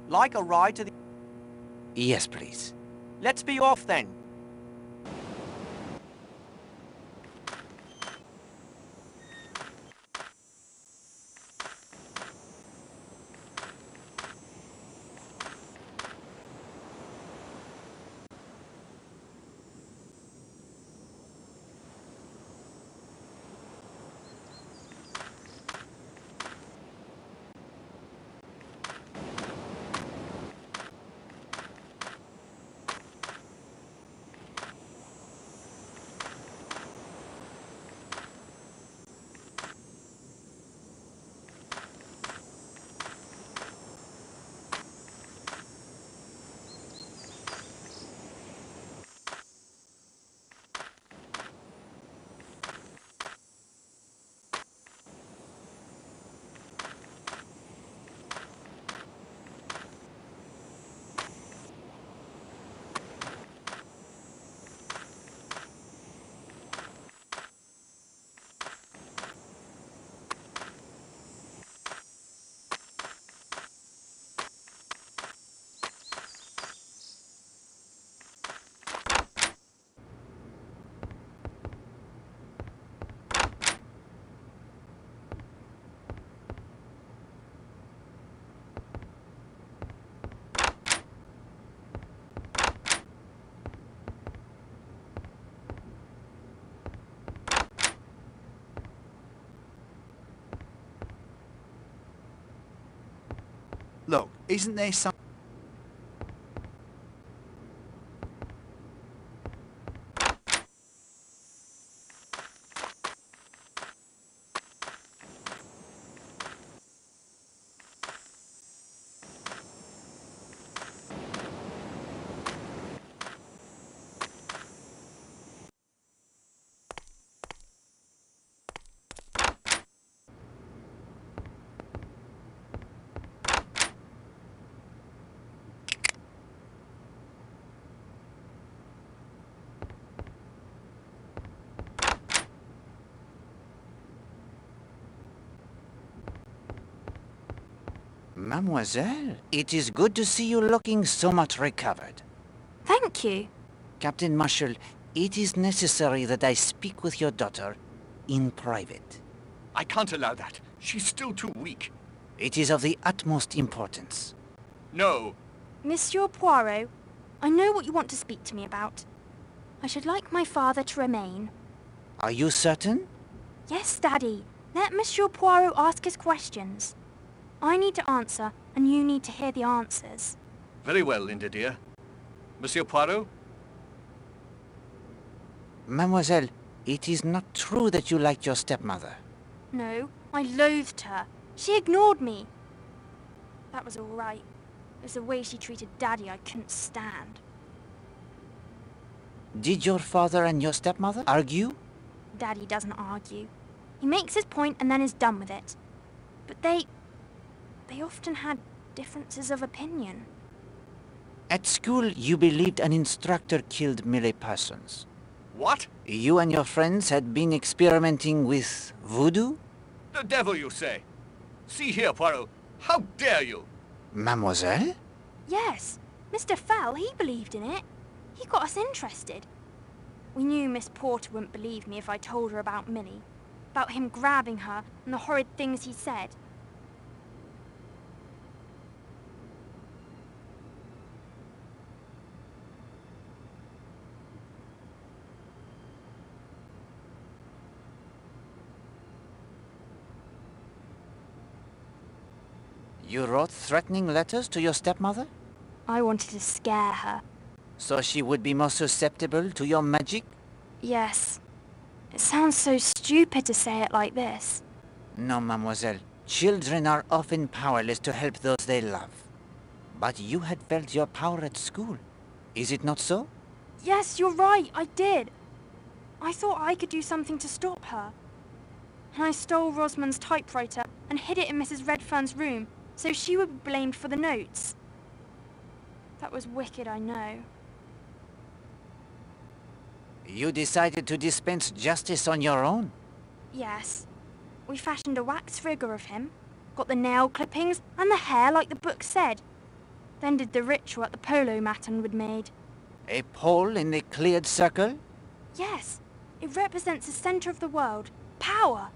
Like a ride to the... Yes, please. Let's be off then. Isn't there some... Mademoiselle, it is good to see you looking so much recovered. Thank you. Captain Marshall, it is necessary that I speak with your daughter in private. I can't allow that. She's still too weak. It is of the utmost importance. No. Monsieur Poirot, I know what you want to speak to me about. I should like my father to remain. Are you certain? Yes, Daddy. Let Monsieur Poirot ask his questions. I need to answer, and you need to hear the answers. Very well, Linda dear. Monsieur Poirot? Mademoiselle, it is not true that you liked your stepmother. No, I loathed her. She ignored me. That was all right. It was the way she treated Daddy I couldn't stand. Did your father and your stepmother argue? Daddy doesn't argue. He makes his point and then is done with it. But they often had differences of opinion. At school, you believed an instructor killed Millie Parsons. What? You and your friends had been experimenting with voodoo? The devil, you say? See here, Poirot. How dare you? Mademoiselle? Yes, Mr. Fell, he believed in it. He got us interested. We knew Miss Porter wouldn't believe me if I told her about Millie, about him grabbing her and the horrid things he said. You wrote threatening letters to your stepmother? I wanted to scare her. So she would be more susceptible to your magic? Yes. It sounds so stupid to say it like this. No, mademoiselle. Children are often powerless to help those they love. But you had felt your power at school. Is it not so? Yes, you're right, I did. I thought I could do something to stop her. And I stole Rosamond's typewriter and hid it in Mrs. Redfern's room, so she would be blamed for the notes. That was wicked, I know. You decided to dispense justice on your own? Yes. We fashioned a wax figure of him, got the nail clippings and the hair like the book said, then did the ritual at the polo matton we'd made. A pole in the cleared circle? Yes. It represents the centre of the world. Power.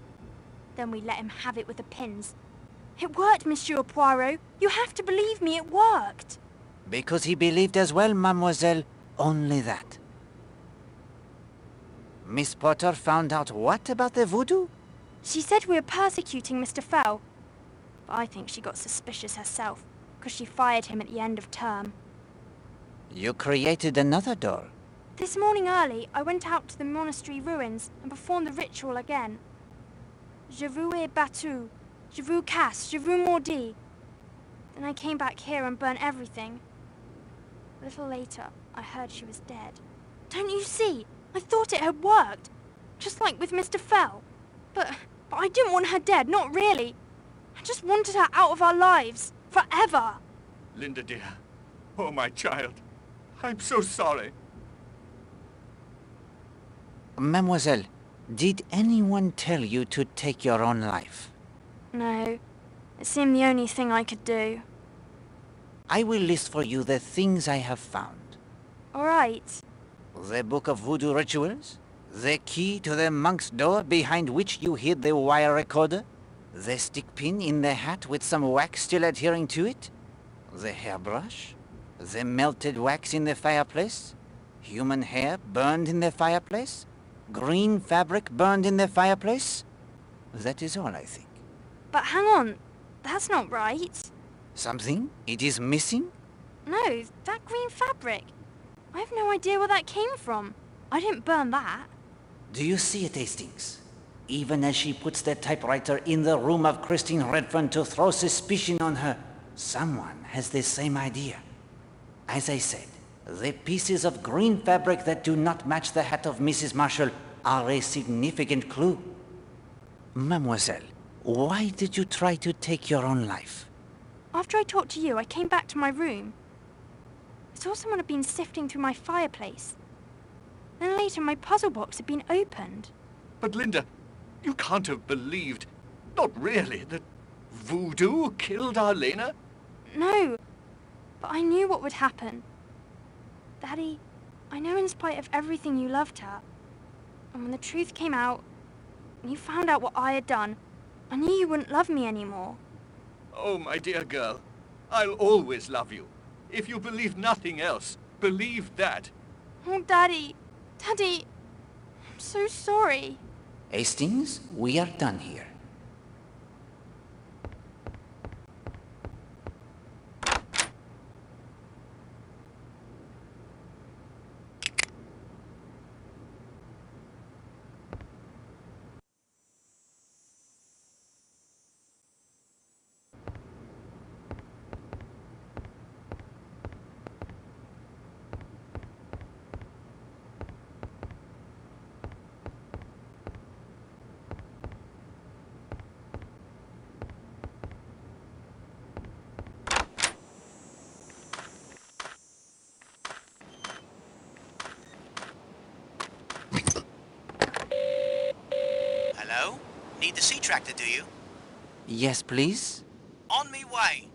Then we let him have it with the pins. It worked, Monsieur Poirot. You have to believe me, it worked. Because he believed as well, mademoiselle, only that. Miss Potter found out what about the voodoo? She said we were persecuting Mr. Fell. But I think she got suspicious herself, because she fired him at the end of term. You created another doll. This morning early, I went out to the monastery ruins and performed the ritual again. Je vous ai battu. Je vous casse. Je vous maudis. Then I came back here and burnt everything. A little later, I heard she was dead. Don't you see? I thought it had worked. Just like with Mr. Fell. But I didn't want her dead, not really. I just wanted her out of our lives. Forever. Linda dear. Oh, my child. I'm so sorry. Mademoiselle, did anyone tell you to take your own life? No. It seemed the only thing I could do. I will list for you the things I have found. All right. The book of voodoo rituals, the key to the monk's door behind which you hid the wire recorder, the stick pin in the hat with some wax still adhering to it, the hairbrush, the melted wax in the fireplace, human hair burned in the fireplace, green fabric burned in the fireplace. That is all, I think. But hang on. That's not right. Something? It is missing? No, that green fabric. I have no idea where that came from. I didn't burn that. Do you see it, Hastings? Even as she puts that typewriter in the room of Christine Redfern to throw suspicion on her, someone has the same idea. As I said, the pieces of green fabric that do not match the hat of Mrs. Marshall are a significant clue. Mademoiselle, why did you try to take your own life? After I talked to you, I came back to my room. I saw someone had been sifting through my fireplace. Then later, my puzzle box had been opened. But Linda, you can't have believed, not really, that voodoo killed our Lena? No, but I knew what would happen. Daddy, I know in spite of everything you loved her. And when the truth came out, and you found out what I had done, I knew you wouldn't love me anymore. Oh, my dear girl, I'll always love you. If you believe nothing else, believe that. Oh, Daddy, Daddy, I'm so sorry. Hastings, we are done here. Hello? Need the sea tractor, do you? Yes, please? On me way.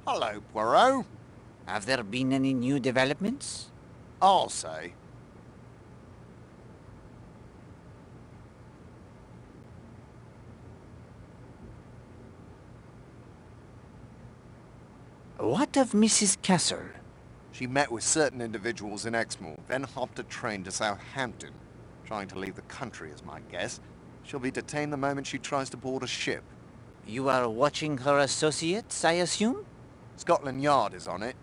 Hello, Poirot. Have there been any new developments? I'll say. What of Mrs. Castle? She met with certain individuals in Exmoor, then hopped a train to Southampton. Trying to leave the country is my guess. She'll be detained the moment she tries to board a ship. You are watching her associates, I assume? Scotland Yard is on it.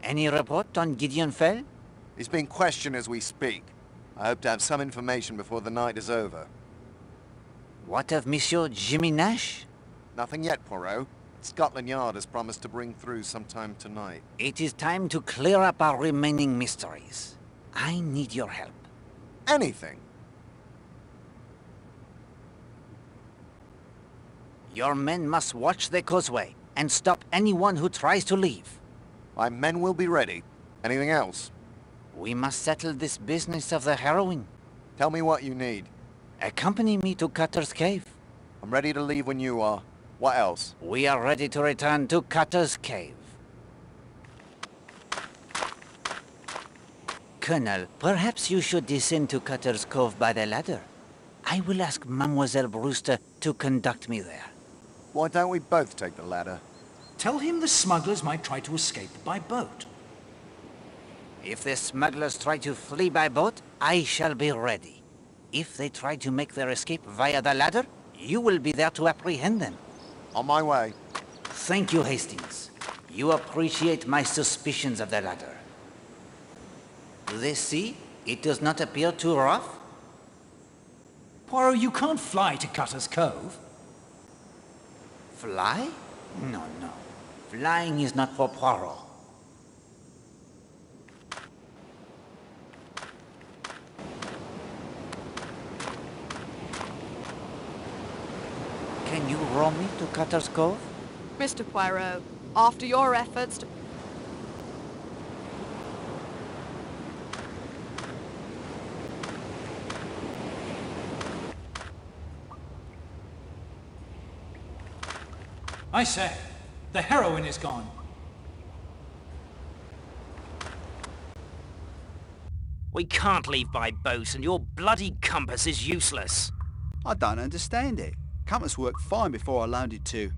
Any report on Gideon Fell? He's being questioned as we speak. I hope to have some information before the night is over. What of Monsieur Jimmy Nash? Nothing yet, Poirot. Scotland Yard has promised to bring through sometime tonight. It is time to clear up our remaining mysteries. I need your help. Anything. Your men must watch the causeway and stop anyone who tries to leave. My men will be ready. Anything else? We must settle this business of the heroin. Tell me what you need. Accompany me to Cutter's Cave. I'm ready to leave when you are. What else? We are ready to return to Cutter's Cave. Colonel, perhaps you should descend to Cutter's Cove by the ladder. I will ask Mademoiselle Brewster to conduct me there. Why don't we both take the ladder? Tell him the smugglers might try to escape by boat. If the smugglers try to flee by boat, I shall be ready. If they try to make their escape via the ladder, you will be there to apprehend them. On my way. Thank you, Hastings. You appreciate my suspicions of the ladder. The sea, it does not appear too rough. Poirot, you can't fly to Cutter's Cove. Fly? No, no. Flying is not for Poirot. Can you row me to Cutter's Cove? Mr. Poirot, after your efforts to... I say, the heroin is gone. We can't leave by boat, and your bloody compass is useless. I don't understand it. Compass worked fine before I loaned it to...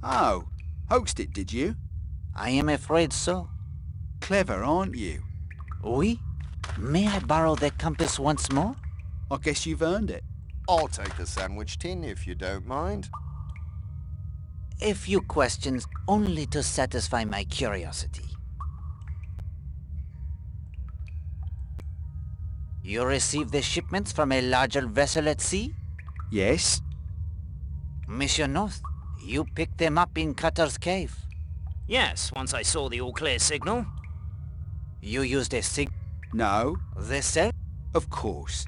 Oh, hoaxed it, did you? I am afraid so. Clever, aren't you? Oui? May I borrow the compass once more? I guess you've earned it. I'll take the sandwich tin if you don't mind. A few questions, only to satisfy my curiosity. You received the shipments from a larger vessel at sea? Yes? Monsieur North, you picked them up in Cutter's Cave. Yes, once I saw the all-clear signal. You used a No? the cell? Of course.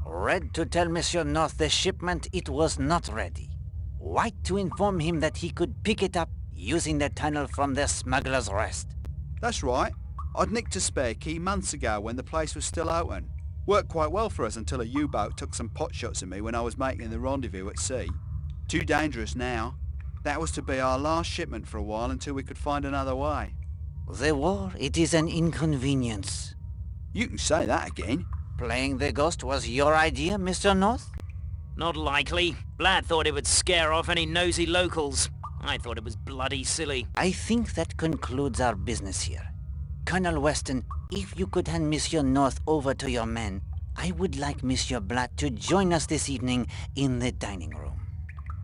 Red to tell Monsieur North the shipment it was not ready. White to inform him that he could pick it up using the tunnel from the Smuggler's Rest. That's right. I'd nicked a spare key months ago when the place was still open. Worked quite well for us until a U-boat took some pot shots at me when I was making the rendezvous at sea. Too dangerous now. That was to be our last shipment for a while until we could find another way. The war, it is an inconvenience. You can say that again. Playing the ghost was your idea, Mr. North? Not likely. Blatt thought it would scare off any nosy locals. I thought it was bloody silly. I think that concludes our business here. Colonel Weston, if you could hand Monsieur North over to your men, I would like Monsieur Blatt to join us this evening in the dining room.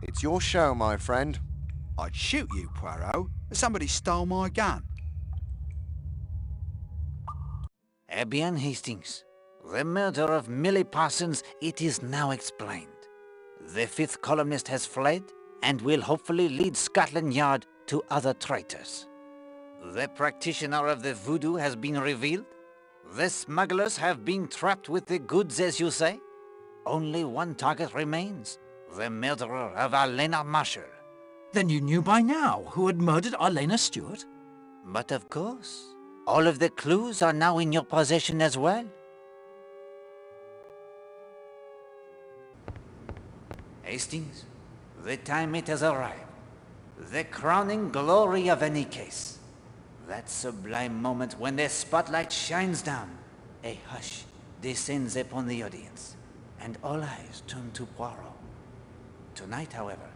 It's your show, my friend. I'd shoot you, Poirot, if somebody stole my gun. Eh bien, Hastings. The murder of Millie Parsons, it is now explained. The fifth columnist has fled and will hopefully lead Scotland Yard to other traitors. The practitioner of the voodoo has been revealed. The smugglers have been trapped with the goods, as you say. Only one target remains, the murderer of Arlena Marshall. Then you knew by now who had murdered Arlena Stewart? But of course, all of the clues are now in your possession as well. Hastings, the time it has arrived. The crowning glory of any case. That sublime moment when the spotlight shines down, a hush descends upon the audience, and all eyes turn to Poirot. Tonight, however,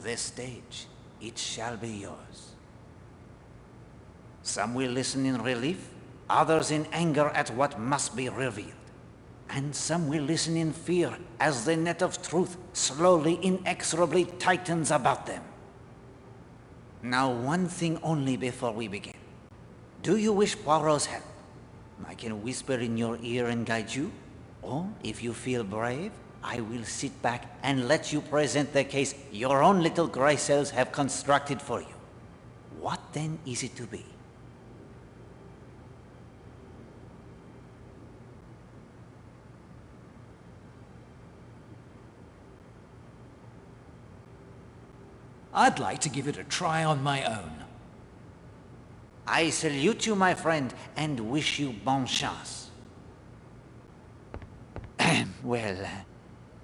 the stage, it shall be yours. Some will listen in relief, others in anger at what must be revealed. And some will listen in fear as the net of truth slowly, inexorably tightens about them. Now, one thing only before we begin. Do you wish Poirot's help? I can whisper in your ear and guide you. Or, if you feel brave, I will sit back and let you present the case your own little grey cells have constructed for you. What then is it to be? I'd like to give it a try on my own. I salute you, my friend, and wish you bonne chance. Well,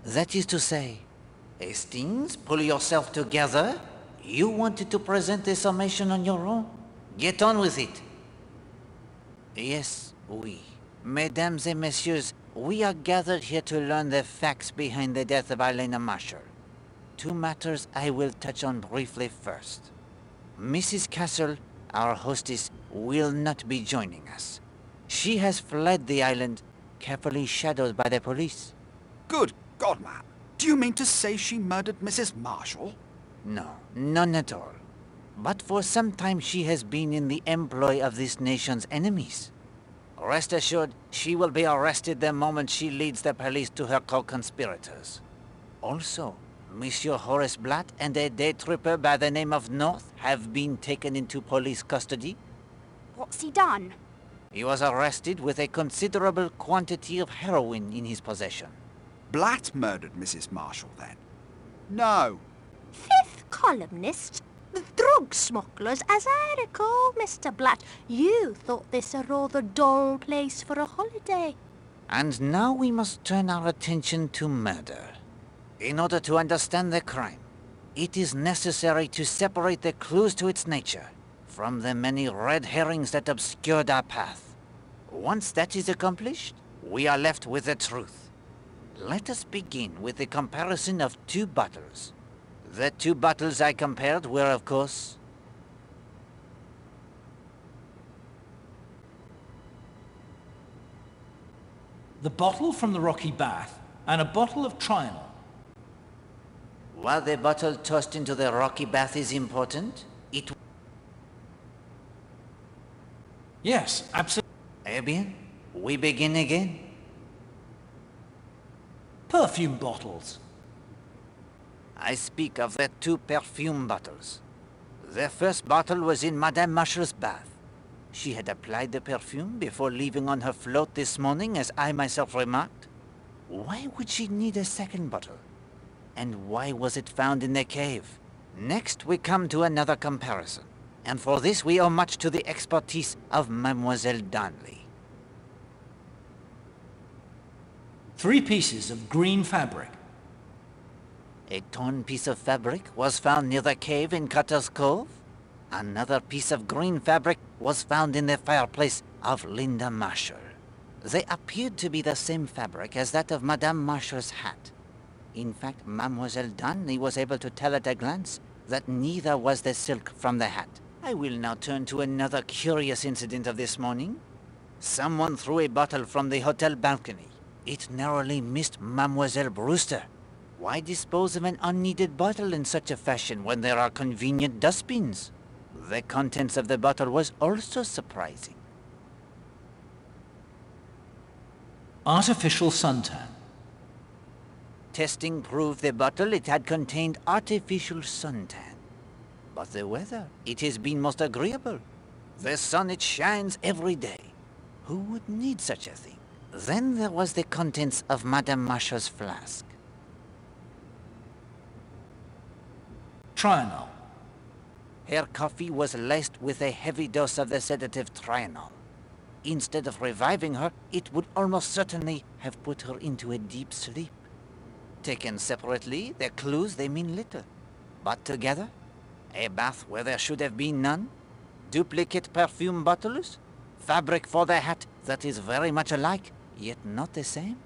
that is to say, Hastings, pull yourself together. You wanted to present the summation on your own. Get on with it. Yes, oui. Mesdames et messieurs, we are gathered here to learn the facts behind the death of Arlena Marshall. Two matters I will touch on briefly first. Mrs. Castle, our hostess, will not be joining us. She has fled the island, carefully shadowed by the police. Good God, man. Do you mean to say she murdered Mrs. Marshall? No, none at all. But for some time she has been in the employ of this nation's enemies. Rest assured, she will be arrested the moment she leads the police to her co-conspirators. Also, Monsieur Horace Blatt and a day tripper by the name of North have been taken into police custody. What's he done? He was arrested with a considerable quantity of heroin in his possession. Blatt murdered Mrs. Marshall, then? No. Fifth columnist? The drug smugglers, as I recall, Mr. Blatt. You thought this a rather dull place for a holiday. And now we must turn our attention to murder. In order to understand the crime, it is necessary to separate the clues to its nature from the many red herrings that obscured our path. Once that is accomplished, we are left with the truth. Let us begin with the comparison of two bottles. The two bottles I compared were, of course, The bottle from the rocky bath and a bottle of Trianol. While the bottle tossed into the rocky bath is important, it... Yes, absolutely. Eh bien, we begin again. Perfume bottles. I speak of the 2 perfume bottles. The first bottle was in Madame Marshall's bath. She had applied the perfume before leaving on her float this morning, as I myself remarked. Why would she need a second bottle? And why was it found in the cave? Next, we come to another comparison. And for this, we owe much to the expertise of Mademoiselle Darnley. 3 pieces of green fabric. A torn piece of fabric was found near the cave in Cutter's Cove. Another piece of green fabric was found in the fireplace of Linda Marshall. They appeared to be the same fabric as that of Madame Marshall's hat. In fact, Mademoiselle Darnley was able to tell at a glance that neither was the silk from the hat. I will now turn to another curious incident of this morning. Someone threw a bottle from the hotel balcony. It narrowly missed Mademoiselle Brewster. Why dispose of an unneeded bottle in such a fashion when there are convenient dustbins? The contents of the bottle was also surprising. Artificial suntan. Testing proved the bottle it had contained artificial suntan. But the weather, it has been most agreeable. The sun, it shines every day. Who would need such a thing? Then there was the contents of Madame Marshall's flask. Trianol. Her coffee was laced with a heavy dose of the sedative Trianol. Instead of reviving her, it would almost certainly have put her into a deep sleep. Taken separately, their clues, they mean little. But together, a bath where there should have been none, duplicate perfume bottles, fabric for the hat that is very much alike, yet not the same,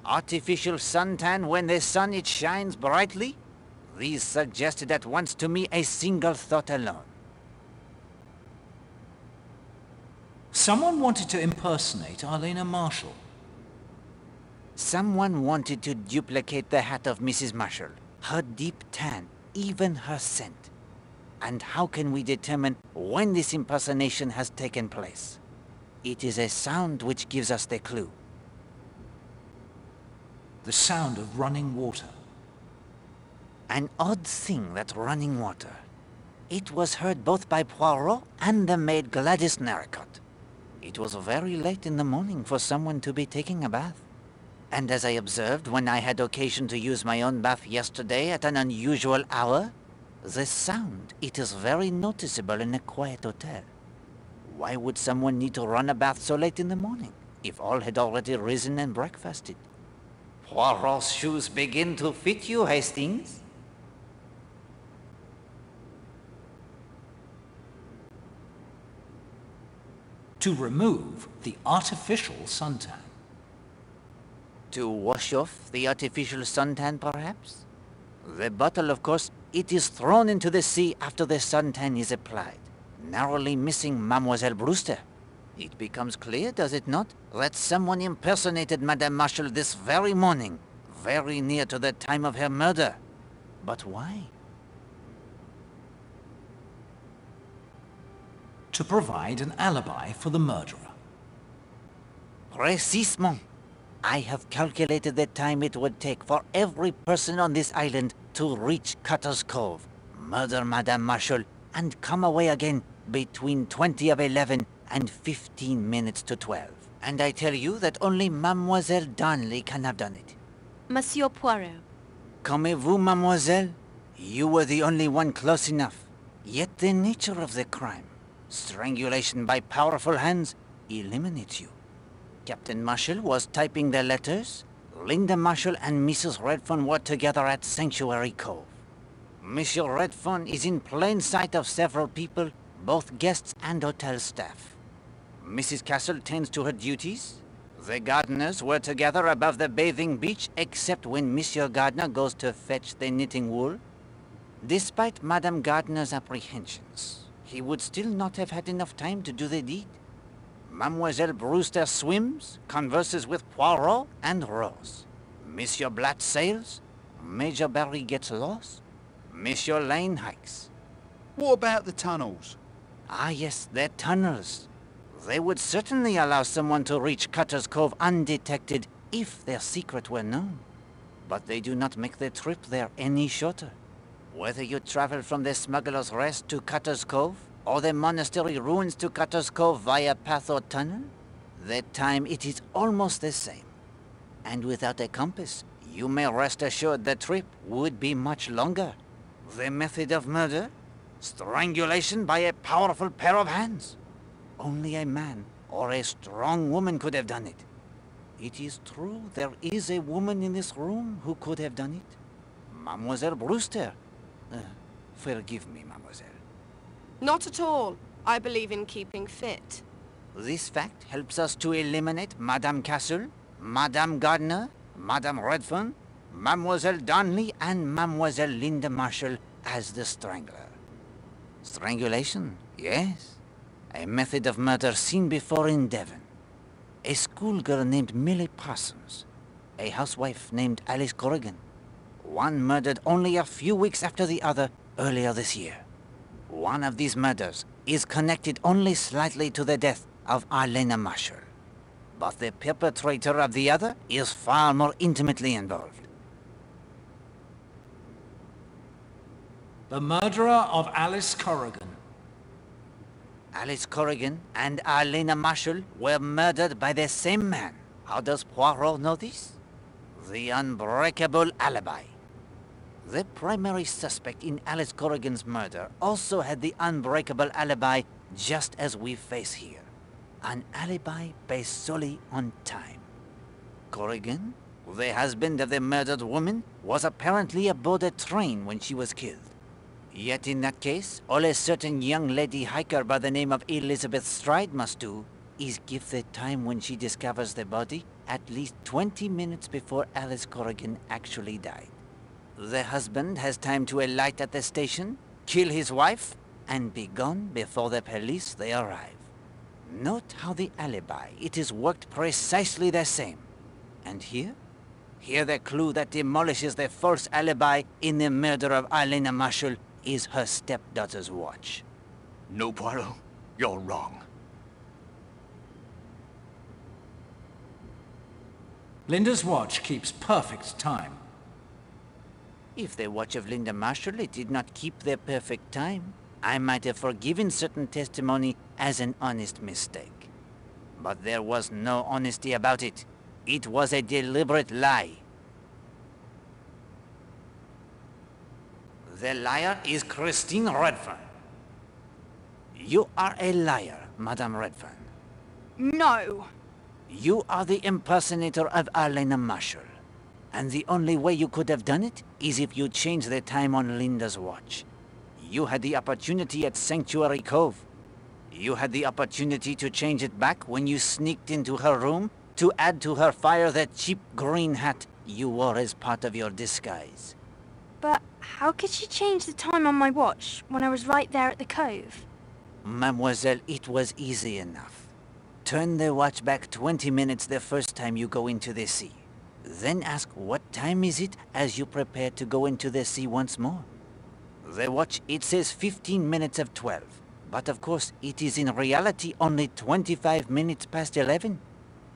artificial suntan when the sun it shines brightly. These suggested at once to me a single thought alone. Someone wanted to impersonate Arlena Marshall. Someone wanted to duplicate the hat of Mrs. Marshall, her deep tan, even her scent. And how can we determine when this impersonation has taken place? It is a sound which gives us the clue. The sound of running water. An odd thing, that running water. It was heard both by Poirot and the maid Gladys Narracott. It was very late in the morning for someone to be taking a bath. And as I observed when I had occasion to use my own bath yesterday at an unusual hour, the sound, it is very noticeable in a quiet hotel. Why would someone need to run a bath so late in the morning, if all had already risen and breakfasted? Poirot's shoes begin to fit you, Hastings. To remove the artificial suntan. To wash off the artificial suntan, perhaps? The bottle, of course, it is thrown into the sea after the suntan is applied, narrowly missing Mademoiselle Brewster. It becomes clear, does it not, that someone impersonated Madame Marshall this very morning, very near to the time of her murder. But why? To provide an alibi for the murderer. Précisément. I have calculated the time it would take for every person on this island to reach Cutter's Cove, murder Madame Marshall, and come away again between 20 of 11 and 15 minutes to 12. And I tell you that only Mademoiselle Darnley can have done it. Monsieur Poirot. Comme-vous, mademoiselle? You were the only one close enough. Yet the nature of the crime, strangulation by powerful hands, eliminates you. Captain Marshall was typing the letters. Linda Marshall and Mrs. Redfern were together at Sanctuary Cove. Monsieur Redfern is in plain sight of several people, both guests and hotel staff. Mrs. Castle tends to her duties. The gardeners were together above the bathing beach, except when Monsieur Gardner goes to fetch the knitting wool. Despite Madame Gardner's apprehensions, he would still not have had enough time to do the deed. Mademoiselle Brewster swims, converses with Poirot and Rose. Monsieur Blatt sails. Major Barry gets lost. Monsieur Lane hikes. What about the tunnels? Ah yes, they're tunnels. They would certainly allow someone to reach Cutter's Cove undetected if their secret were known. But they do not make the trip there any shorter. Whether you travel from the Smuggler's Rest to Cutter's Cove, or the monastery ruins to Cutter's Cove via path or tunnel, the time it is almost the same. And without a compass, you may rest assured the trip would be much longer. The method of murder? Strangulation by a powerful pair of hands. Only a man or a strong woman could have done it. It is true there is a woman in this room who could have done it. Mademoiselle Brewster. Forgive me, mademoiselle. Not at all. I believe in keeping fit. This fact helps us to eliminate Madame Castle, Madame Gardner, Madame Redfern, Mademoiselle Darnley, and Mademoiselle Linda Marshall as the strangler. Strangulation, yes. A method of murder seen before in Devon. A schoolgirl named Millie Parsons. A housewife named Alice Corrigan. One murdered only a few weeks after the other earlier this year. One of these murders is connected only slightly to the death of Elena Marshall. But the perpetrator of the other is far more intimately involved. The murderer of Alice Corrigan. Alice Corrigan and Elena Marshall were murdered by the same man. How does Poirot know this? The unbreakable alibi. The primary suspect in Alice Corrigan's murder also had the unbreakable alibi just as we face here. An alibi based solely on time. Corrigan, the husband of the murdered woman, was apparently aboard a train when she was killed. Yet in that case, all a certain young lady hiker by the name of Elizabeth Stride must do is give the time when she discovers the body at least 20 minutes before Alice Corrigan actually died. The husband has time to alight at the station, kill his wife, and be gone before the police they arrive. Note how the alibi, it is worked precisely the same. And here? Here the clue that demolishes the false alibi in the murder of Elena Marshall is her stepdaughter's watch. No, Poirot, you're wrong. Linda's watch keeps perfect time. If the watch of Linda Marshall it did not keep their perfect time, I might have forgiven certain testimony as an honest mistake. But there was no honesty about it. It was a deliberate lie. The liar is Christine Redfern. You are a liar, Madame Redfern. No. You are the impersonator of Elena Marshall. And the only way you could have done it is if you changed the time on Linda's watch. You had the opportunity at Sanctuary Cove. You had the opportunity to change it back when you sneaked into her room to add to her fire that cheap green hat you wore as part of your disguise. But how could she change the time on my watch when I was right there at the cove? Mademoiselle, it was easy enough. Turn the watch back 20 minutes the first time you go into the sea. Then ask what time is it as you prepare to go into the sea once more. The watch, it says 15 minutes of 12. But of course, it is in reality only 25 minutes past 11.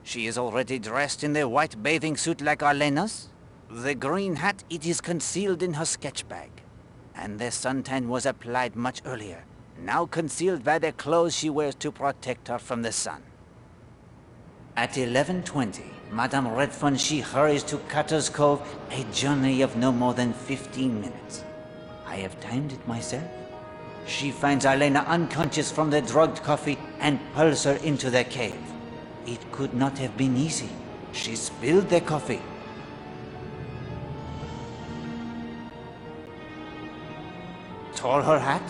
She is already dressed in the white bathing suit like Elena's. The green hat, it is concealed in her sketch bag. And the suntan was applied much earlier, now concealed by the clothes she wears to protect her from the sun. At 11:20, Madame Redfern, she hurries to Cutter's Cove, a journey of no more than 15 minutes. I have timed it myself. She finds Elena unconscious from the drugged coffee and pulls her into the cave. It could not have been easy. She spilled the coffee. Tore her hat.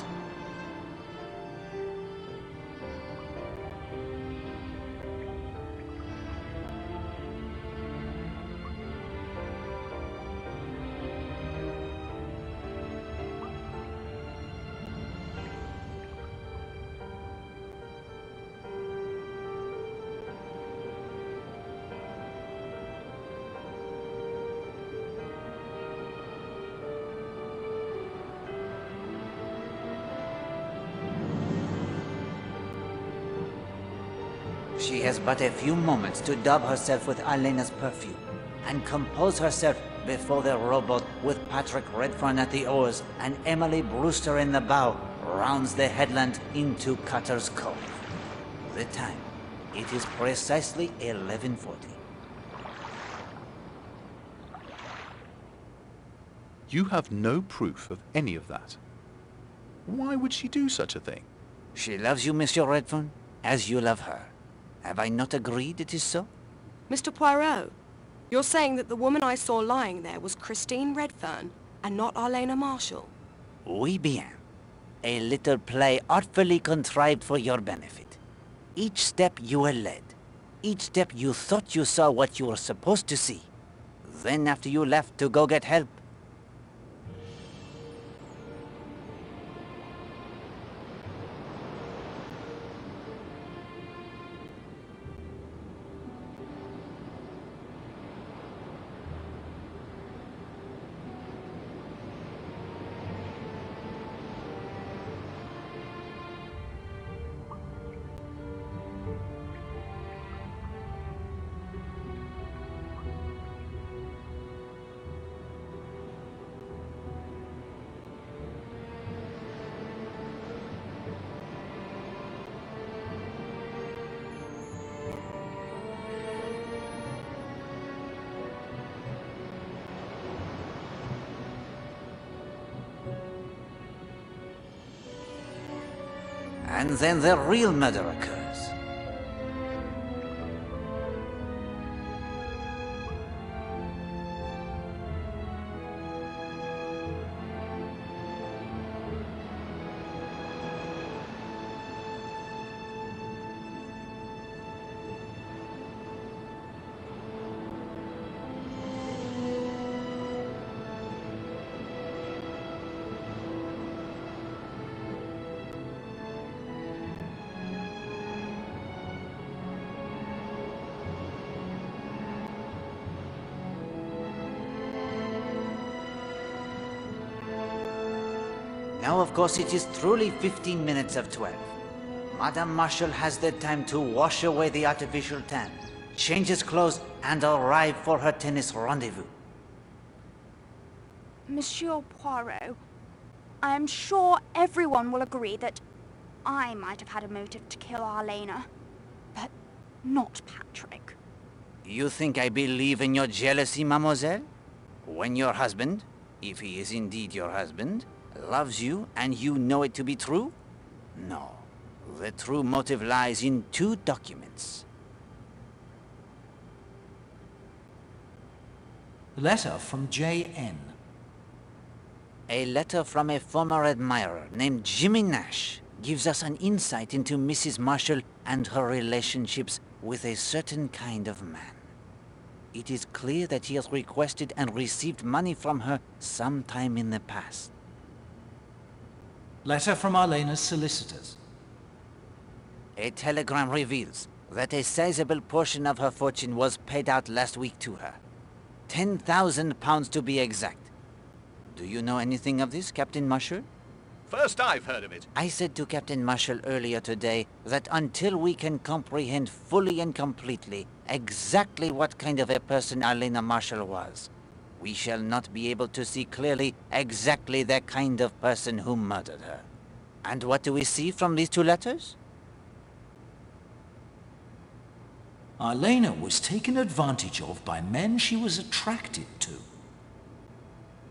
She has but a few moments to dab herself with Elena's perfume and compose herself before the rowboat with Patrick Redfern at the oars and Emily Brewster in the bow rounds the headland into Cutter's Cove. The time, it is precisely 11:40. You have no proof of any of that. Why would she do such a thing? She loves you, Monsieur Redfern, as you love her. Have I not agreed it is so? Mr. Poirot, you're saying that the woman I saw lying there was Christine Redfern and not Arlena Marshall? Oui bien. A little play artfully contrived for your benefit. Each step you were led. Each step you thought you saw what you were supposed to see. Then after you left to go get help, and then the real murder occurs. Now, of course, it is truly 15 minutes of 12. Madame Marshall has the time to wash away the artificial tan, change his clothes, and arrive for her tennis rendezvous. Monsieur Poirot, I am sure everyone will agree that I might have had a motive to kill Arlena, but not Patrick. You think I believe in your jealousy, mademoiselle? When your husband, if he is indeed your husband, loves you and you know it to be true? No. The true motive lies in two documents. Letter from J.N. A letter from a former admirer named Jimmy Nash gives us an insight into Mrs. Marshall and her relationships with a certain kind of man. It is clear that he has requested and received money from her sometime in the past. Letter from Arlena's solicitors. A telegram reveals that a sizable portion of her fortune was paid out last week to her. £10,000 to be exact. Do you know anything of this, Captain Marshall? First I've heard of it. I said to Captain Marshall earlier today that until we can comprehend fully and completely exactly what kind of a person Arlena Marshall was, we shall not be able to see clearly exactly the kind of person who murdered her. And what do we see from these two letters? Arlena was taken advantage of by men she was attracted to.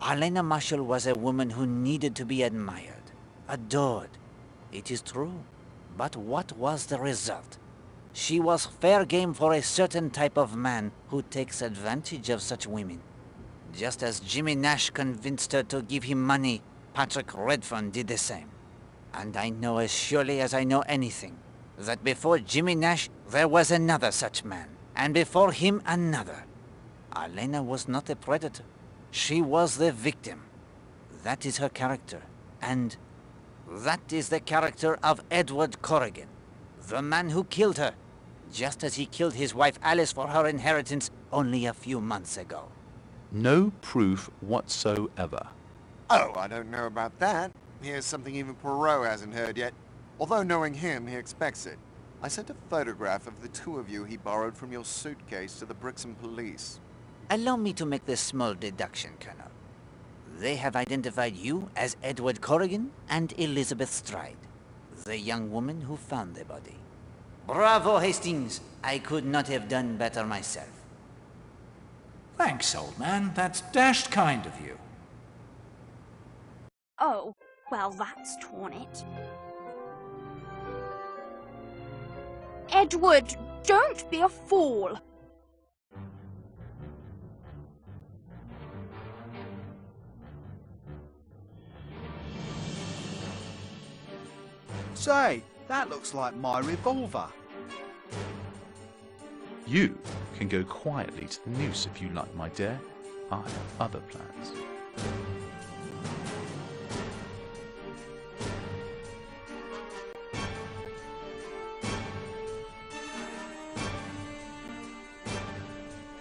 Arlena Marshall was a woman who needed to be admired, adored. It is true. But what was the result? She was fair game for a certain type of man who takes advantage of such women. Just as Jimmy Nash convinced her to give him money, Patrick Redfern did the same. And I know as surely as I know anything, that before Jimmy Nash there was another such man, and before him another. Arlena was not a predator. She was the victim. That is her character. And that is the character of Edward Corrigan, the man who killed her, just as he killed his wife Alice for her inheritance only a few months ago. No proof whatsoever. Oh, I don't know about that. Here's something even Poirot hasn't heard yet. Although knowing him, he expects it. I sent a photograph of the two of you he borrowed from your suitcase to the Brixham police. Allow me to make this small deduction, Colonel. They have identified you as Edward Corrigan and Elizabeth Stride, the young woman who found the body. Bravo, Hastings. I could not have done better myself. Thanks, old man. That's dashed kind of you. Oh, well, that's torn it. Edward, don't be a fool. Say, that looks like my revolver. You can go quietly to the noose if you like, my dear. I have other plans.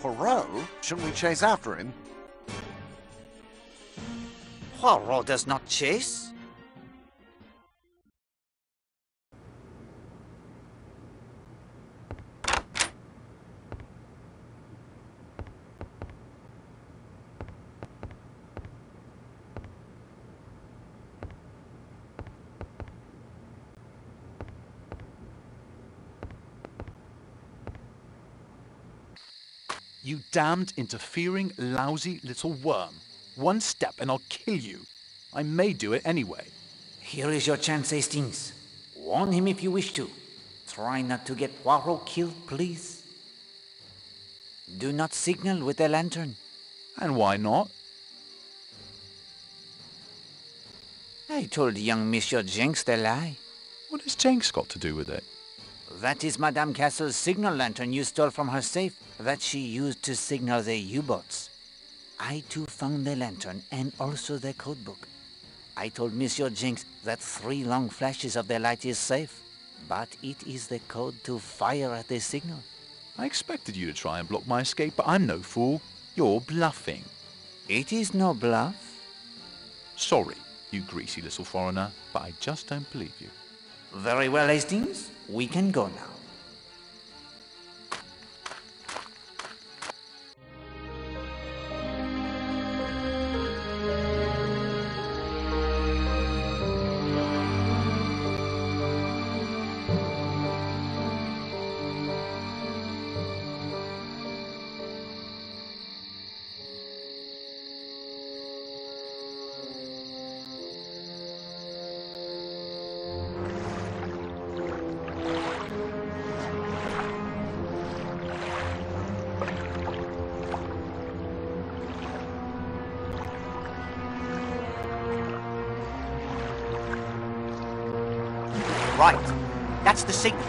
Poirot? Shouldn't we chase after him? Poirot does not chase? You damned, interfering, lousy little worm. One step and I'll kill you. I may do it anyway. Here is your chance, Hastings. Warn him if you wish to. Try not to get Poirot killed, please. Do not signal with a lantern. And why not? I told young Monsieur Jenks the lie. What has Jenks got to do with it? That is Madame Castle's signal lantern you stole from her safe that she used to signal the U-boats. I too found the lantern and also the codebook. I told Monsieur Jenks that 3 long flashes of the light is safe, but it is the code to fire at the signal. I expected you to try and block my escape, but I'm no fool. You're bluffing. It is no bluff. Sorry, you greasy little foreigner, but I just don't believe you. Very well, Hastings. We can go now. Right. That's the signal.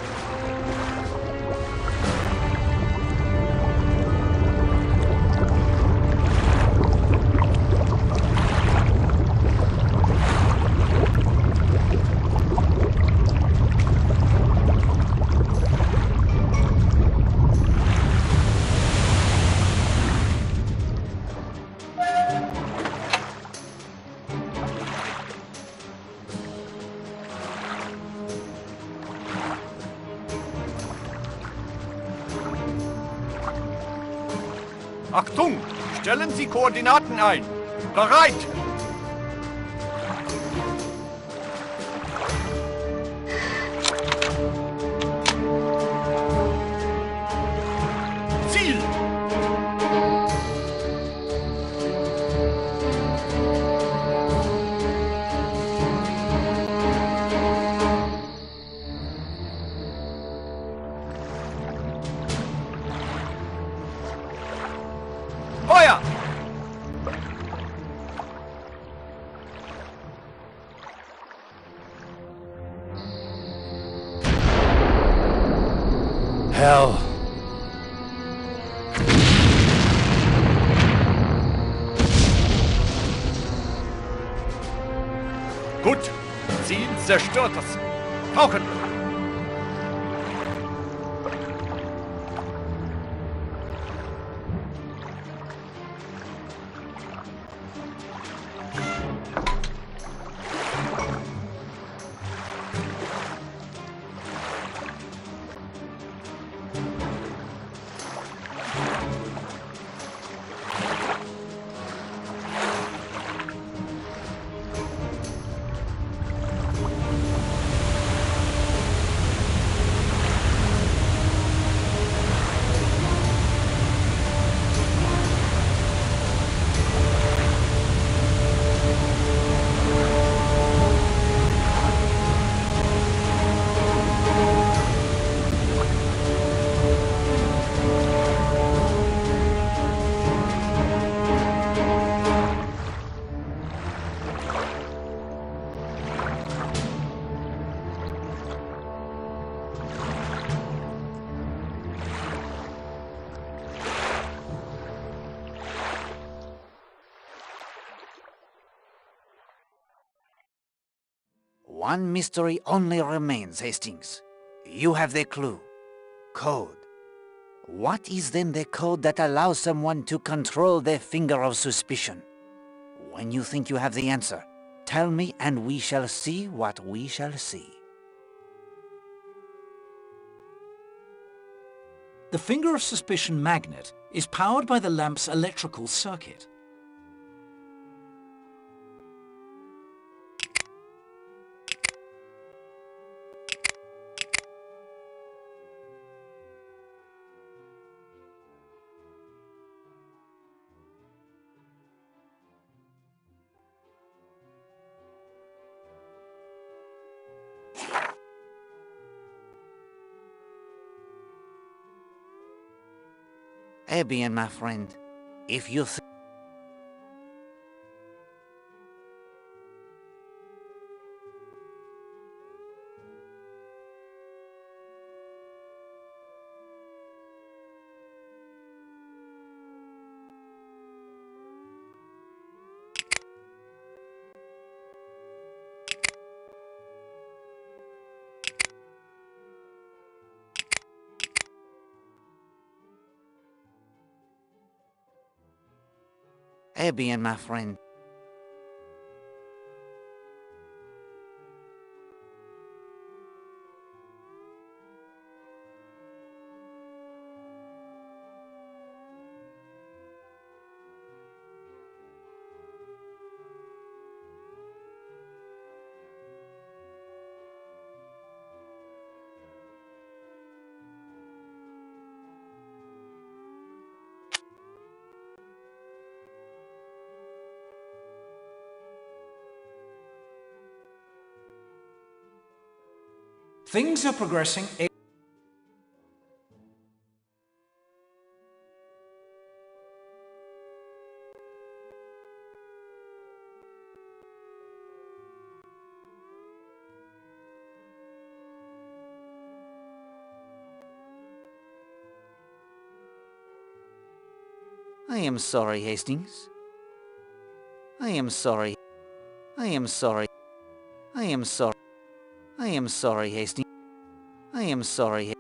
Achtung! Stellen Sie Koordinaten ein! Bereit! Ziel! Feuer! Hell. Gut. Ziel zerstörtes. Tauchen! One mystery only remains, Hastings. You have the clue. Code. What is then the code that allows someone to control their finger of suspicion? When you think you have the answer, tell me and we shall see what we shall see. The finger of suspicion magnet is powered by the lamp's electrical circuit. Ebian, my friend, if you think... Ebian, my friend. Things are progressing. I am sorry, Hastings. I am sorry. I am sorry. I am sorry. I am sorry, Hastings. I am sorry.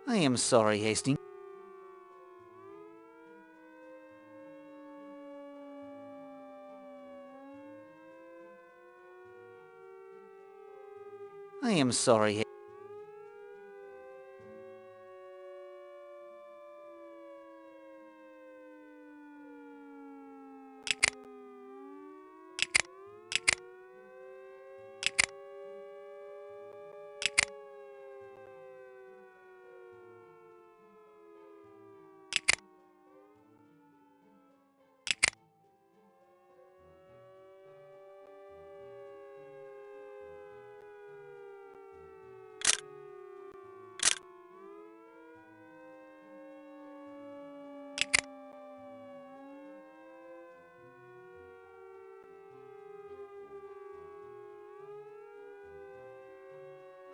I am sorry, Hastings. I am sorry.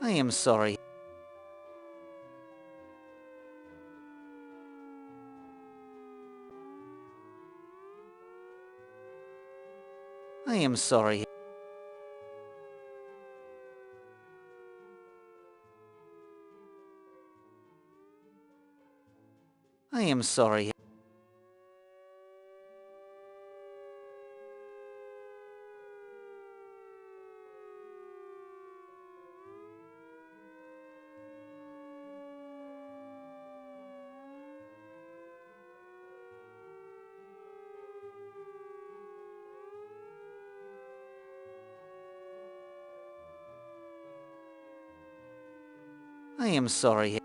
I am sorry. I am sorry. I am sorry. I am sorry.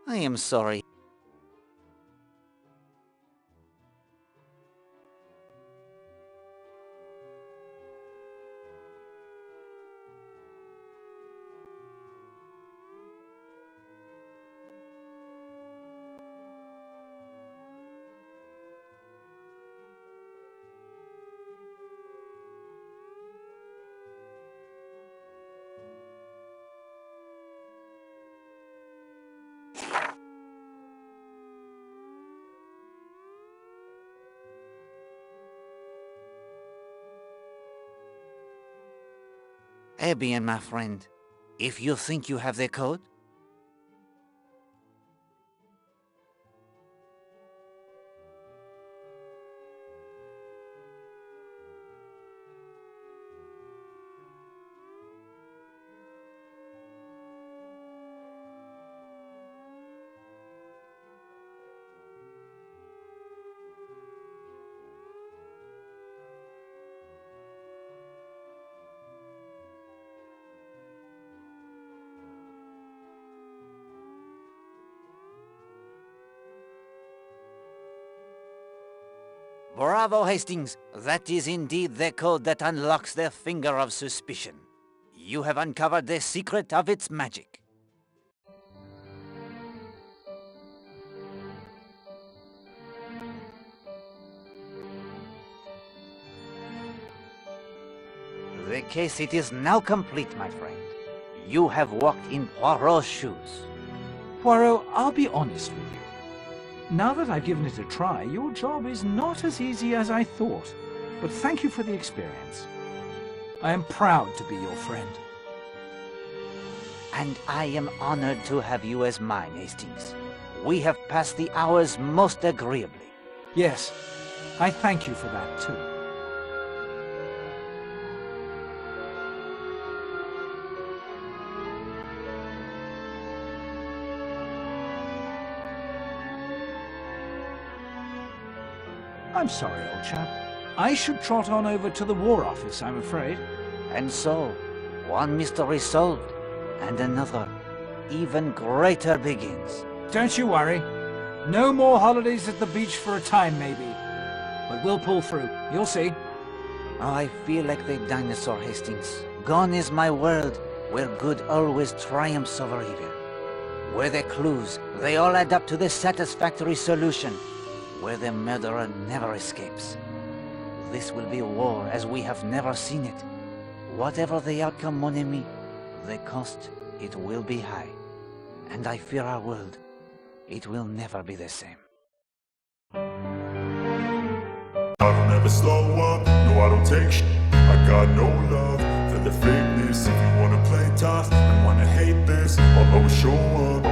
I am sorry. Bien, my friend. If you think you have the code, bravo, Hastings. That is indeed the code that unlocks the finger of suspicion. You have uncovered the secret of its magic. The case, it is now complete, my friend. You have walked in Poirot's shoes. Poirot, I'll be honest with you. Now that I've given it a try, your job is not as easy as I thought. But thank you for the experience. I am proud to be your friend. And I am honored to have you as mine, Hastings. We have passed the hours most agreeably. Yes, I thank you for that too. I'm sorry, old chap. I should trot on over to the War Office, I'm afraid. And so, one mystery solved, and another, even greater, begins. Don't you worry. No more holidays at the beach for a time, maybe. But we'll pull through. You'll see. Oh, I feel like the dinosaur, Hastings. Gone is my world, where good always triumphs over evil. Where the clues, they all add up to the satisfactory solution. Where the murderer never escapes. This will be war as we have never seen it. Whatever the outcome, mon ami, the cost, it will be high. And I fear our world, it will never be the same. I don't ever slow up, no I don't take sh**. I got no love for the fakeness. If you wanna play tough and wanna hate this, I'll always show up.